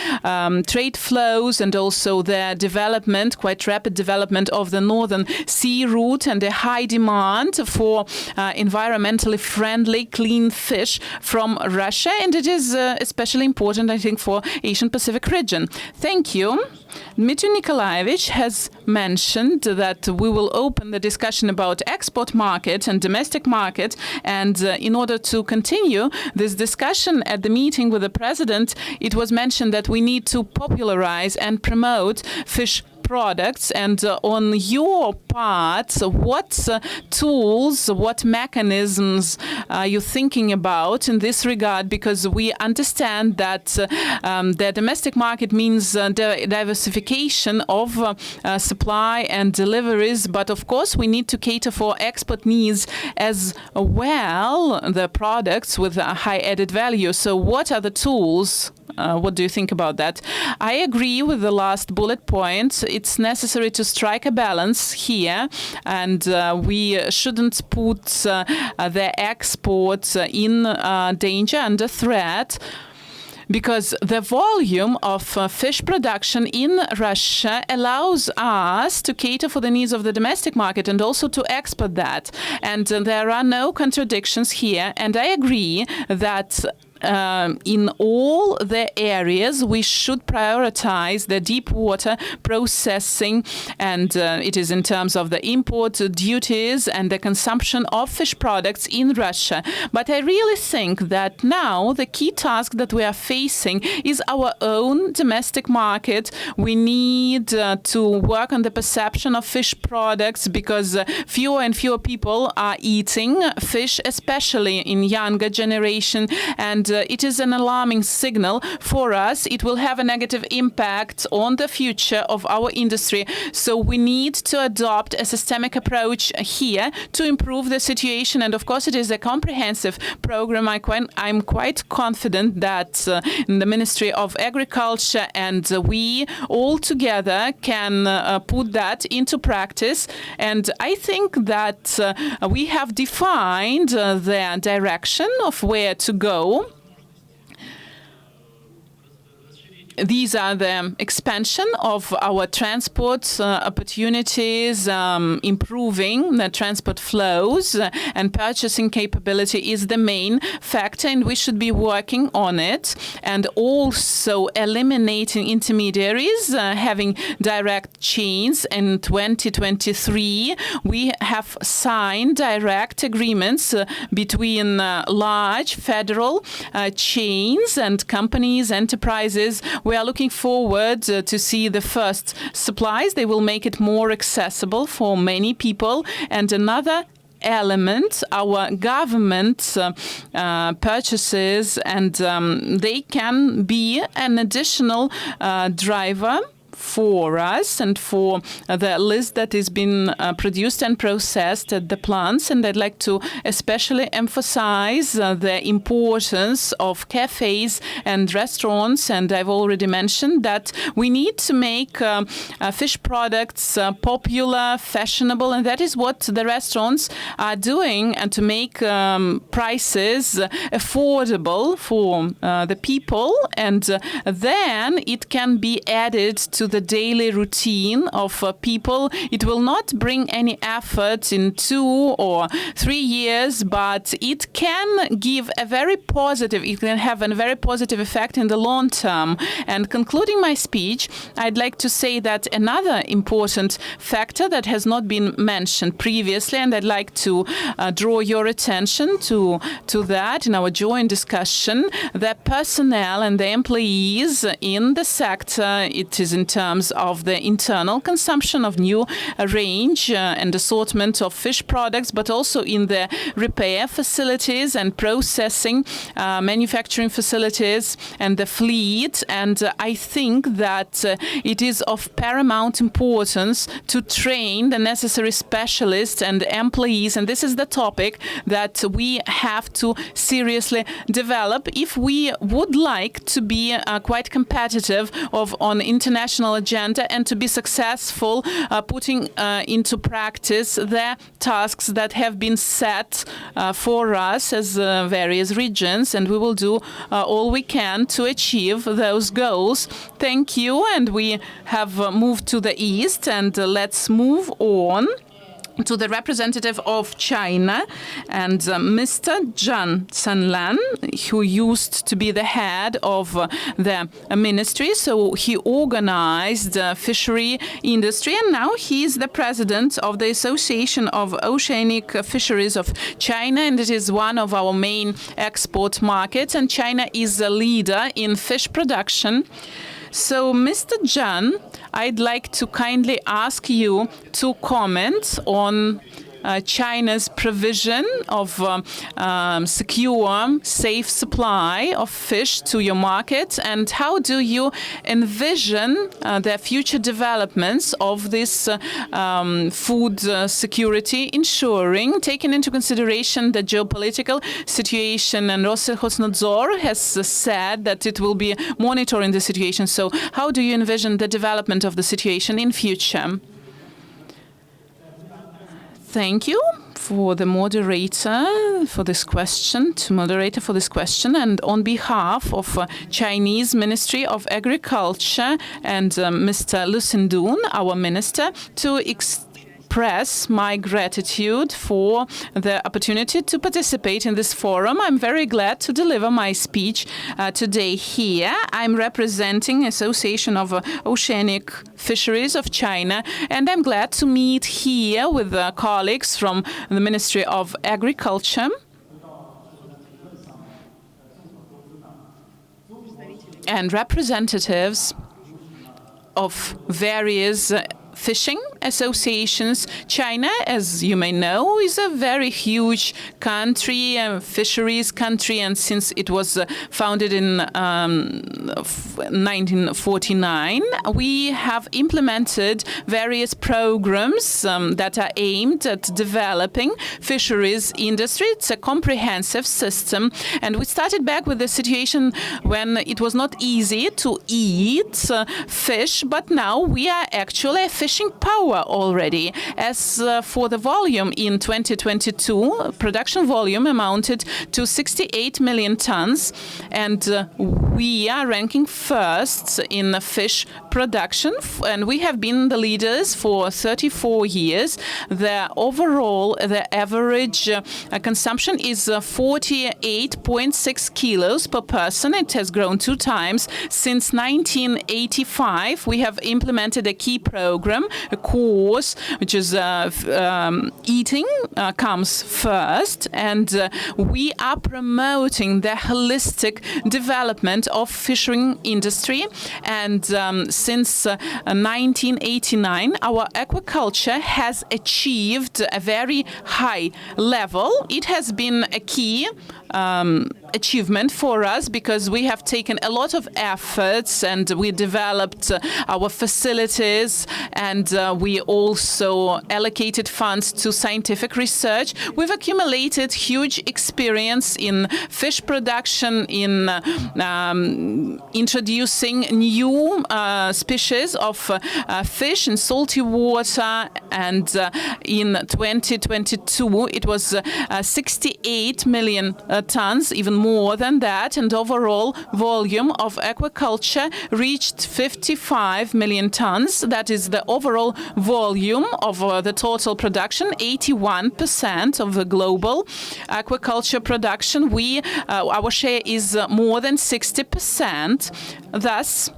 trade flows and also the development development, quite rapid development of the Northern Sea route and a high demand for environmentally friendly, clean fish from Russia. And it is especially important, I think, for Asian Pacific region. Thank you. Dmitry Nikolaevich has mentioned that we will open the discussion about export market and domestic market. And in order to continue this discussion at the meeting with the president, it was mentioned that we need to popularize and promote fish products. And on your part, what tools, what mechanisms are you thinking about in this regard? Because we understand that the domestic market means diversification of supply and deliveries, but of course we need to cater for export needs as well, the products with a high added value. So what are the tools? What do you think about that? I agree with the last bullet point. It's necessary to strike a balance here, and we shouldn't put the exports in danger, under threat, because the volume of fish production in Russia allows us to cater for the needs of the domestic market and also to export that. And there are no contradictions here. And I agree that in all the areas, we should prioritize the deep water processing, and it is in terms of the import duties and the consumption of fish products in Russia. But I really think that now the key task that we are facing is our own domestic market. We need to work on the perception of fish products, because fewer and fewer people are eating fish, especially in younger generation, and it is an alarming signal for us. It will have a negative impact on the future of our industry. So we need to adopt a systemic approach here to improve the situation. And of course, it is a comprehensive program. I'm quite confident that in the Ministry of Agriculture and we all together can put that into practice. And I think that we have defined the direction of where to go. These are the expansion of our transport opportunities, improving the transport flows, and purchasing capability is the main factor, and we should be working on it. And also eliminating intermediaries, having direct chains. In 2023, we have signed direct agreements between large federal chains and companies, enterprises. We are looking forward to see the first supplies. They will make it more accessible for many people. And another element, our government purchases, and they can be an additional driver for us and for the list that is being produced and processed at the plants. And I'd like to especially emphasize the importance of cafes and restaurants. And I've already mentioned that we need to make fish products popular, fashionable, and that is what the restaurants are doing, and to make prices affordable for the people. And then it can be added to the daily routine of people. It will not bring any effort in 2 or 3 years, but it can give a very positive, it can have a very positive effect in the long term. And concluding my speech, I'd like to say that another important factor that has not been mentioned previously, and I'd like to draw your attention to that in our joint discussion, the personnel and the employees in the sector. It is in terms of the internal consumption of new range and assortment of fish products, but also in the repair facilities and processing manufacturing facilities and the fleet. And I think that it is of paramount importance to train the necessary specialists and employees. And this is the topic that we have to seriously develop if we would like to be quite competitive on international national agenda and to be successful putting into practice the tasks that have been set for us as various regions, and we will do all we can to achieve those goals. Thank you, and we have moved to the east, and let's move on to the representative of China, and Mr. Zhang Sanlan, who used to be the head of the ministry. So he organized fishery industry, and now he is the president of the Association of Oceanic Fisheries of China, and it is one of our main export markets, and China is a leader in fish production. So, Mr. Zhang, I'd like to kindly ask you to comment on China's provision of secure, safe supply of fish to your market, and how do you envision the future developments of this food security, ensuring, taking into consideration the geopolitical situation, and Rosnadzor has said that it will be monitoring the situation. So how do you envision the development of the situation in future? Thank you for the moderator for this question, and on behalf of Chinese Ministry of Agriculture and Mr. Lu Xindun, our minister, to express my gratitude for the opportunity to participate in this forum. I'm very glad to deliver my speech today here. I'm representing Association of Oceanic Fisheries of China, and I'm glad to meet here with colleagues from the Ministry of Agriculture and representatives of various fishing associations. China, as you may know, is a very huge country, a fisheries country, and since it was founded in 1949, we have implemented various programs that are aimed at developing fisheries industry. It's a comprehensive system, and we started back with the situation when it was not easy to eat fish, but now we are actually a fishing power already. As for the volume in 2022, production volume amounted to 68 million tons, and we are ranking first in fish production, and we have been the leaders for 34 years. The average consumption is 48.6 kilos per person. It has grown 2 times. Since 1985, we have implemented a key program, a course, which is eating comes first, and we are promoting the holistic development of fishing industry. And since 1989, our aquaculture has achieved a very high level. It has been a key achievement for us because we have taken a lot of efforts, and we developed our facilities, and we also allocated funds to scientific research. We've accumulated huge experience in fish production, in introducing new species of fish in salty water, and in 2022 it was 68 million tons, even more than that, and overall volume of aquaculture reached 55 million tons. That is the overall volume of the total production, 81% of the global aquaculture production. Our share is more than 60%. Thus,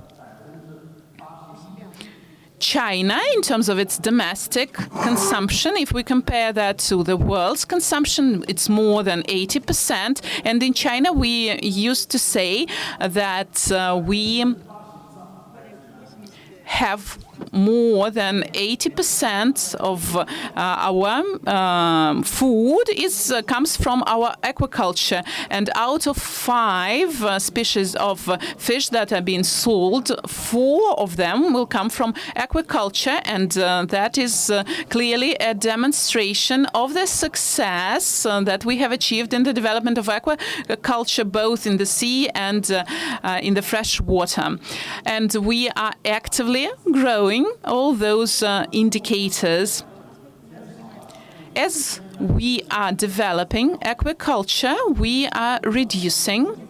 China, in terms of its domestic consumption, if we compare that to the world's consumption, it's more than 80%. And in China, we used to say that we have more than 80% of our food comes from our aquaculture, and out of 5 species of fish that are being sold, 4 of them will come from aquaculture, and that is clearly a demonstration of the success that we have achieved in the development of aquaculture, both in the sea and in the fresh water. And we are actively growing all those indicators. As we are developing aquaculture, we are reducing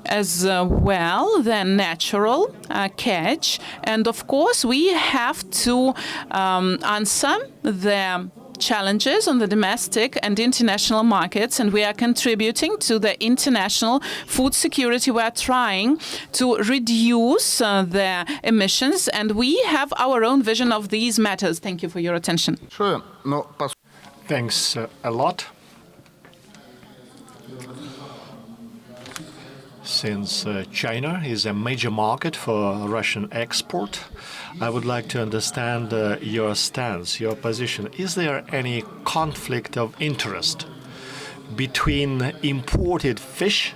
as well the natural catch. And of course, we have to answer the challenges on the domestic and international markets, and we are contributing to the international food security. We are trying to reduce the emissions, and we have our own vision of these matters. Thank you for your attention. Thanks a lot. Since China is a major market for Russian export, I would like to understand your stance, your position. Is there any conflict of interest between imported fish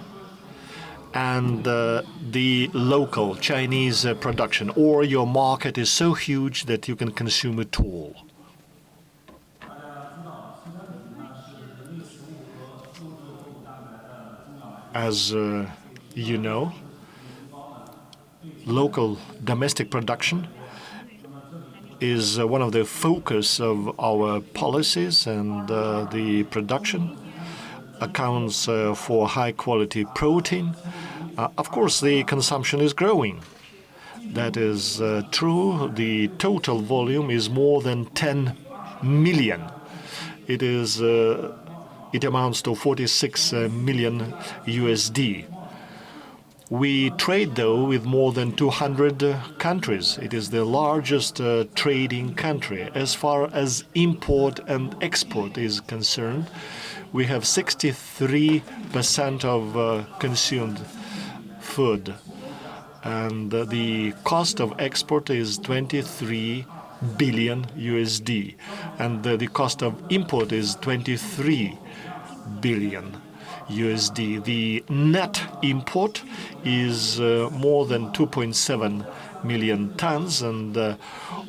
and the local Chinese production, or your market is so huge that you can consume it all? As you know, local domestic production is one of the focus of our policies, and the production accounts for high-quality protein. Of course, the consumption is growing. That is true. The total volume is more than 10 million. It amounts to 46 million USD. We trade, though, with more than 200 countries. It is the largest trading country. As far as import and export is concerned, we have 63% of consumed food, and the cost of export is 23 billion USD, and the cost of import is 23 billion USD. The net import is more than 2.7 million tons, and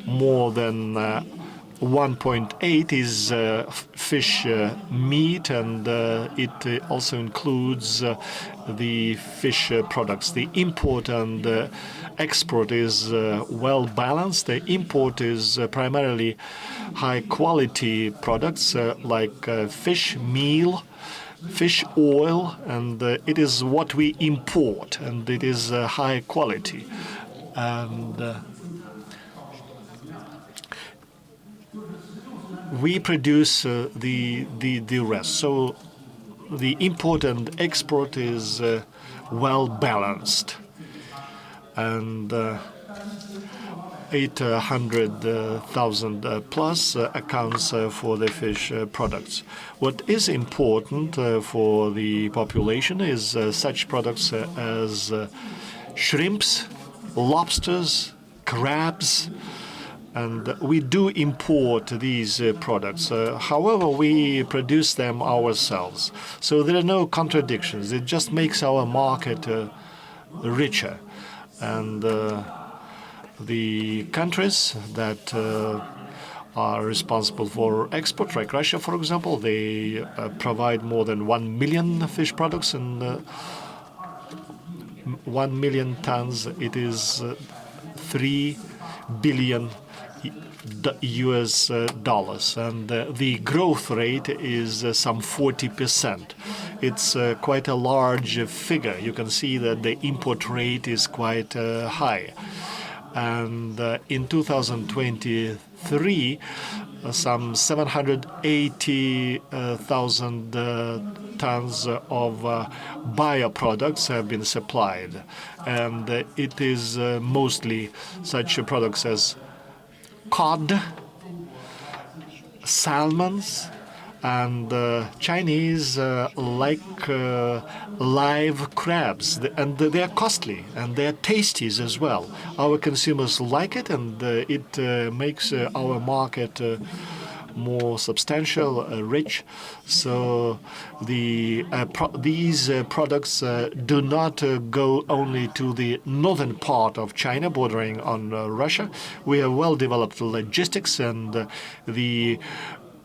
more than 1.8 is fish meat, and it also includes the fish products. The import and export is well balanced. The import is primarily high-quality products like fish meal, fish oil, and it is what we import, and it is high quality. And we produce the rest. So the import and export is well balanced, and 800,000 plus accounts for the fish products. What is important for the population is such products as shrimps, lobsters, crabs, and we do import these products. However, we produce them ourselves. So there are no contradictions. It just makes our market richer. And the countries that are responsible for export, like Russia, for example, they provide more than 1 million fish products, and 1 million tons. It is 3 billion US dollars, and the growth rate is some 40%. It's quite a large figure. You can see that the import rate is quite high. And in 2023, some 780,000 tons of bioproducts have been supplied. And it is mostly such products as cod, salmons, And Chinese like live crabs, and they're costly and they're tasty as well. Our consumers like it, and it makes our market more substantial, rich. So these products do not go only to the northern part of China, bordering on Russia. We have well-developed logistics, and the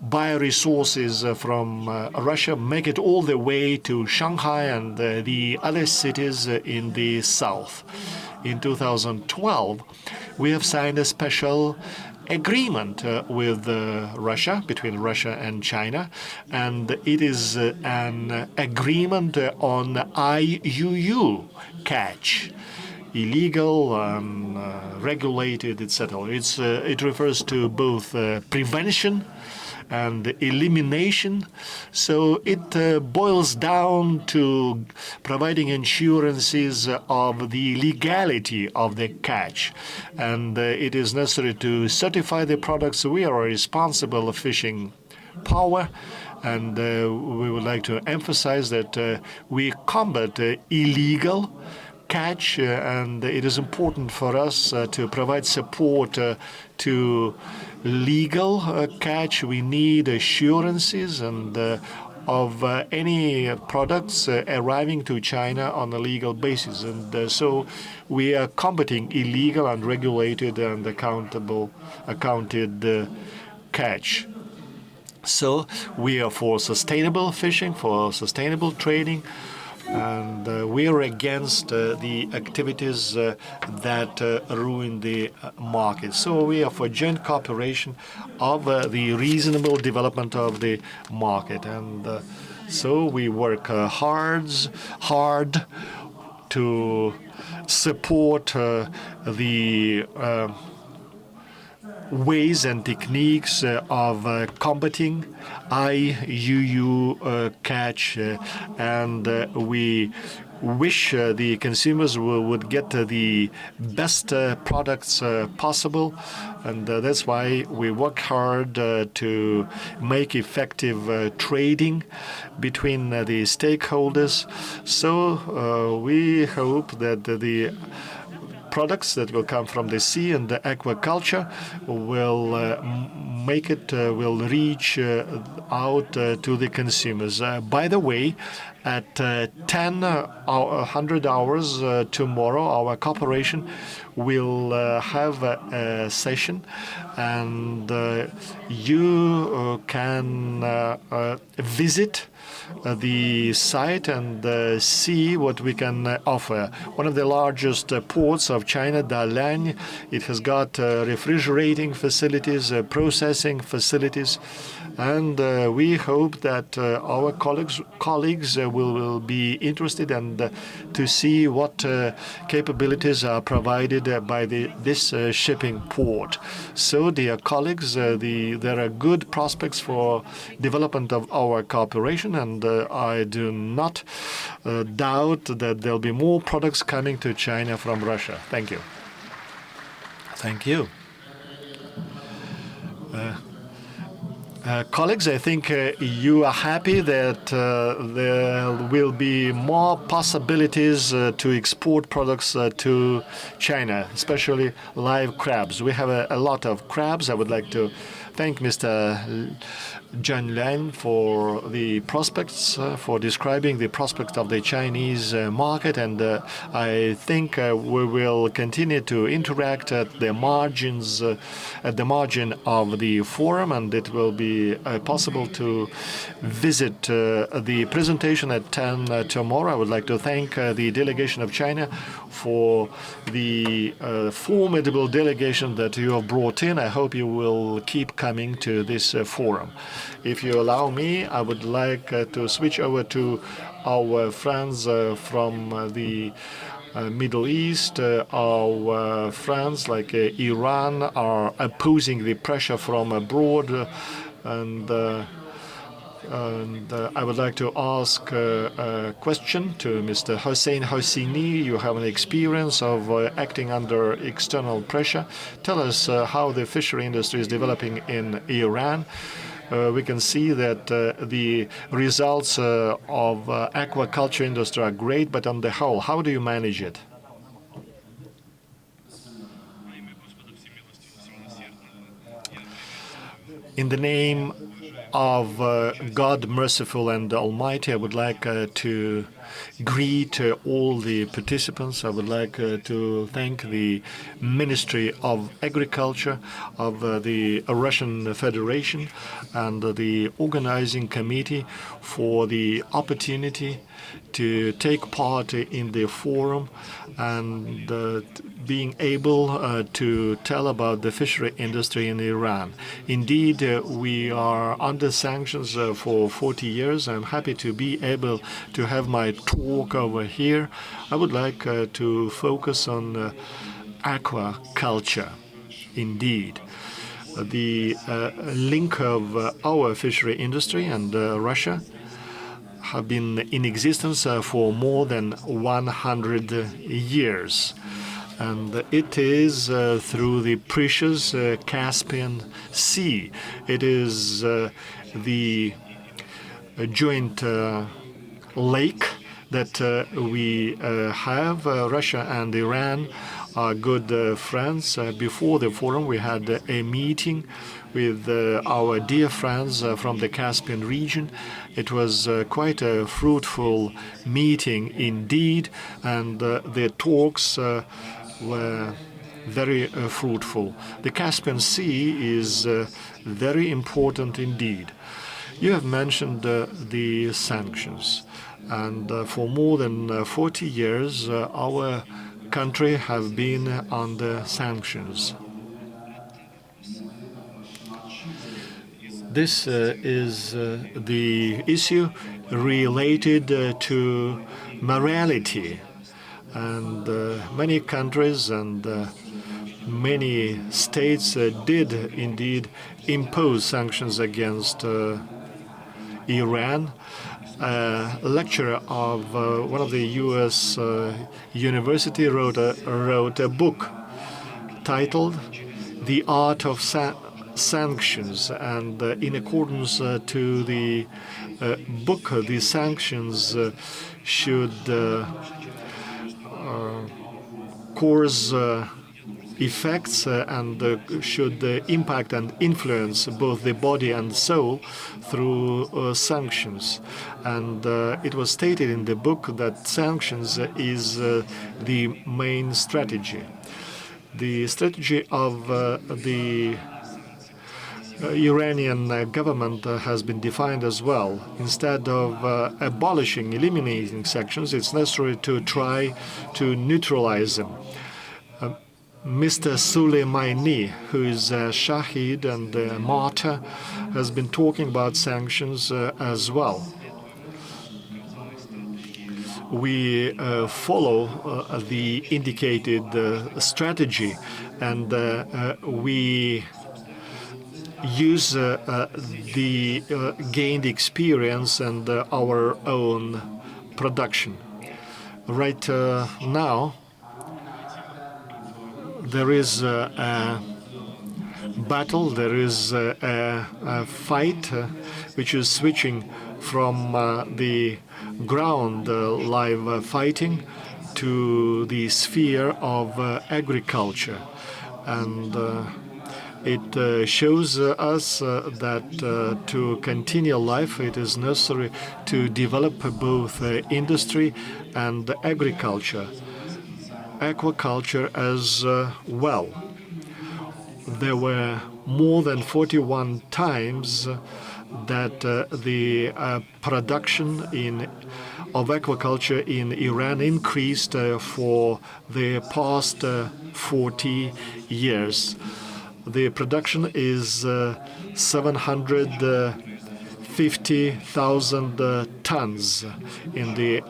bioresources from Russia make it all the way to Shanghai and the other cities in the south. In 2012, we have signed a special agreement with Russia, between Russia and China, and it is an agreement on IUU catch, illegal, regulated, etc. It refers to both prevention and elimination. So it boils down to providing assurances of the legality of the catch. And it is necessary to certify the products. We are a responsible fishing power. And we would like to emphasize that we combat illegal catch, and it is important for us to provide support to legal catch. We need assurances and of any products arriving to China on a legal basis. And so we are combating illegal, unregulated, and accounted catch. So we are for sustainable fishing, for sustainable trading, and we are against the activities that ruin the market. So we are for joint cooperation of the reasonable development of the market. And so we work hard to support the ways and techniques of combating IUU catch, and we wish the consumers would get the best products possible, and that's why we work hard to make effective trading between the stakeholders. So we hope that the products that will come from the sea and the aquaculture will will reach out to the consumers. By the way, at 100 hours tomorrow, our corporation will have a session, and you can visit the site and see what we can offer. One of the largest ports of China, Dalian, it has got refrigerating facilities, processing facilities, and we hope that our colleagues will be interested and to see what capabilities are provided by this shipping port. So, dear colleagues, there are good prospects for development of our cooperation, and I do not doubt that there'll be more products coming to China from Russia. Thank you. Thank you. Colleagues, I think you are happy that there will be more possibilities to export products to China, especially live crabs. We have a lot of crabs. I would like to thank Mr. Zhang Lian for the prospects, for describing the prospect of the Chinese market, and I think we will continue to interact at the margins, at the margin of the forum, and it will be possible to visit the presentation at 10 tomorrow. I would like to thank the delegation of China for the formidable delegation that you have brought in. I hope you will keep coming to this forum. If you allow me, I would like to switch over to our friends from the Middle East. Our friends like Iran are opposing the pressure from abroad, and I would like to ask a question to Mr. Hossein Hosseini. You have an experience of acting under external pressure. Tell us how the fishery industry is developing in Iran. we can see that the results of aquaculture industry are great, but on the whole, how do you manage it? In the name of God merciful and almighty, I would like to greet all the participants. I would like to thank the Ministry of Agriculture of the Russian Federation and the organizing committee for the opportunity to take part in the forum and being able to tell about the fishery industry in Iran. Indeed, we are under sanctions for 40 years. I'm happy to be able to have my talk over here. I would like to focus on aquaculture. Indeed, the link of our fishery industry and Russia have been in existence for more than 100 years. And it is through the precious Caspian Sea. It is the joint lake that we have. Russia and Iran are good friends. Before the forum, we had a meeting with our dear friends from the Caspian region. It was quite a fruitful meeting indeed, and the talks were very fruitful. The Caspian Sea is very important indeed. You have mentioned the sanctions, and for more than 40 years, our country has been under sanctions. This is the issue related to morality. And many countries and many states did indeed impose sanctions against Iran. A lecturer of one of the U.S. university wrote a book titled "The Art of Sanctions," and in accordance to the book, the sanctions should cause effects and should impact and influence both the body and soul through sanctions. And it was stated in the book that sanctions is the main strategy. The strategy of the Iranian government has been defined as well. Instead of eliminating sanctions, it's necessary to try to neutralize them. Mr. Soleimani, who is a Shahid and a martyr, has been talking about sanctions as well. We follow the indicated strategy, and we use the gained experience and our own production. Right now, there is a battle, there is a fight which is switching from the ground live fighting to the sphere of agriculture. And it shows us that to continue life, it is necessary to develop both industry and agriculture, aquaculture as well. There were more than 41 times that the production of aquaculture in Iran increased for the past 40 years. The production is 750,000 tons in the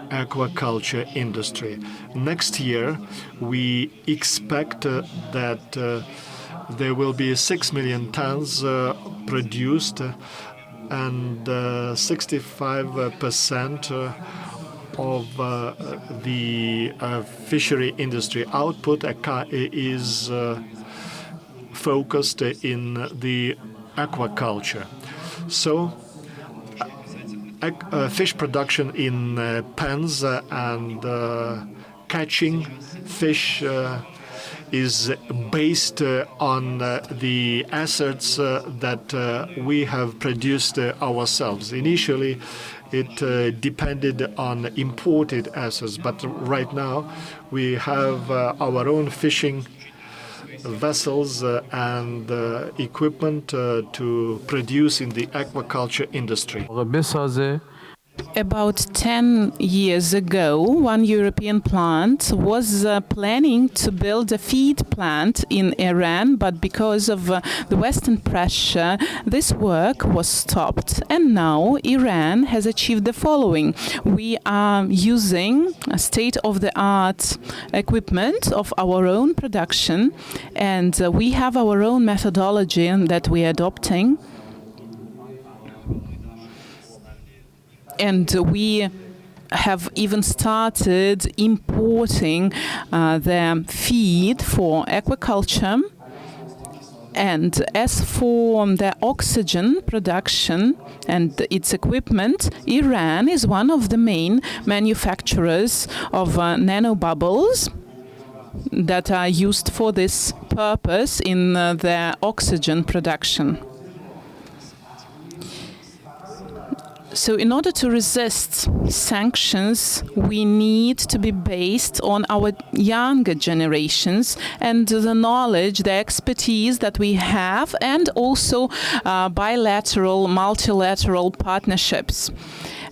aquaculture industry. Next year, we expect that there will be 6 million tons produced, and 65% of the fishery industry output is focused in the aquaculture. So fish production in pens and catching fish is based on the assets that we have produced ourselves. Initially, it depended on imported assets, but right now we have our own fishing vessels and equipment to produce in the aquaculture industry. About 10 years ago, one European plant was planning to build a feed plant in Iran, but because of the Western pressure, this work was stopped. And now Iran has achieved the following. We are using state-of-the-art equipment of our own production, and we have our own methodology that we are adopting. And we have even started importing the feed for aquaculture. And as for the oxygen production and its equipment, Iran is one of the main manufacturers of nanobubbles that are used for this purpose in the oxygen production. So in order to resist sanctions, we need to be based on our younger generations and the knowledge, the expertise that we have, and also bilateral, multilateral partnerships.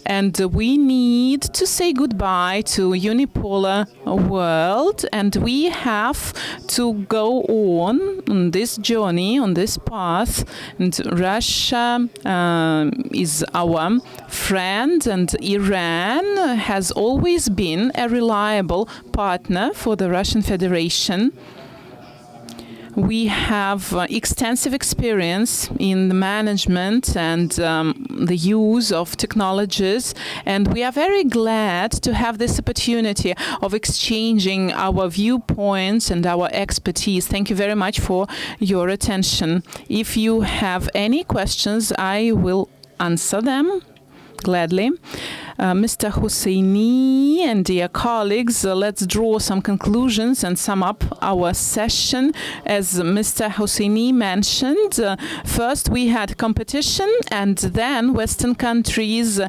And we need to say goodbye to unipolar world, and we have to go on this journey, on this path. And Russia is our friend, and Iran has always been a reliable partner for the Russian Federation. We have extensive experience in the management and the use of technologies, and we are very glad to have this opportunity of exchanging our viewpoints and our expertise. Thank you very much for your attention. If you have any questions, I will answer them gladly. Mr. Hosseini and dear colleagues, let's draw some conclusions and sum up our session. As Mr. Hosseini mentioned, first we had competition, and then Western countries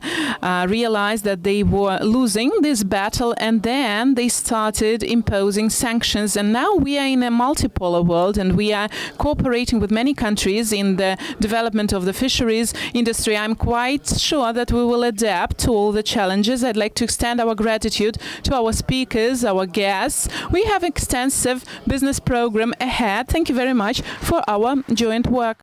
realized that they were losing this battle, and then they started imposing sanctions. And now we are in a multipolar world, and we are cooperating with many countries in the development of the fisheries industry. I'm quite sure that we will adapt to all the challenges. I'd like to extend our gratitude to our speakers, our guests. We have extensive business program ahead. Thank you very much for our joint work.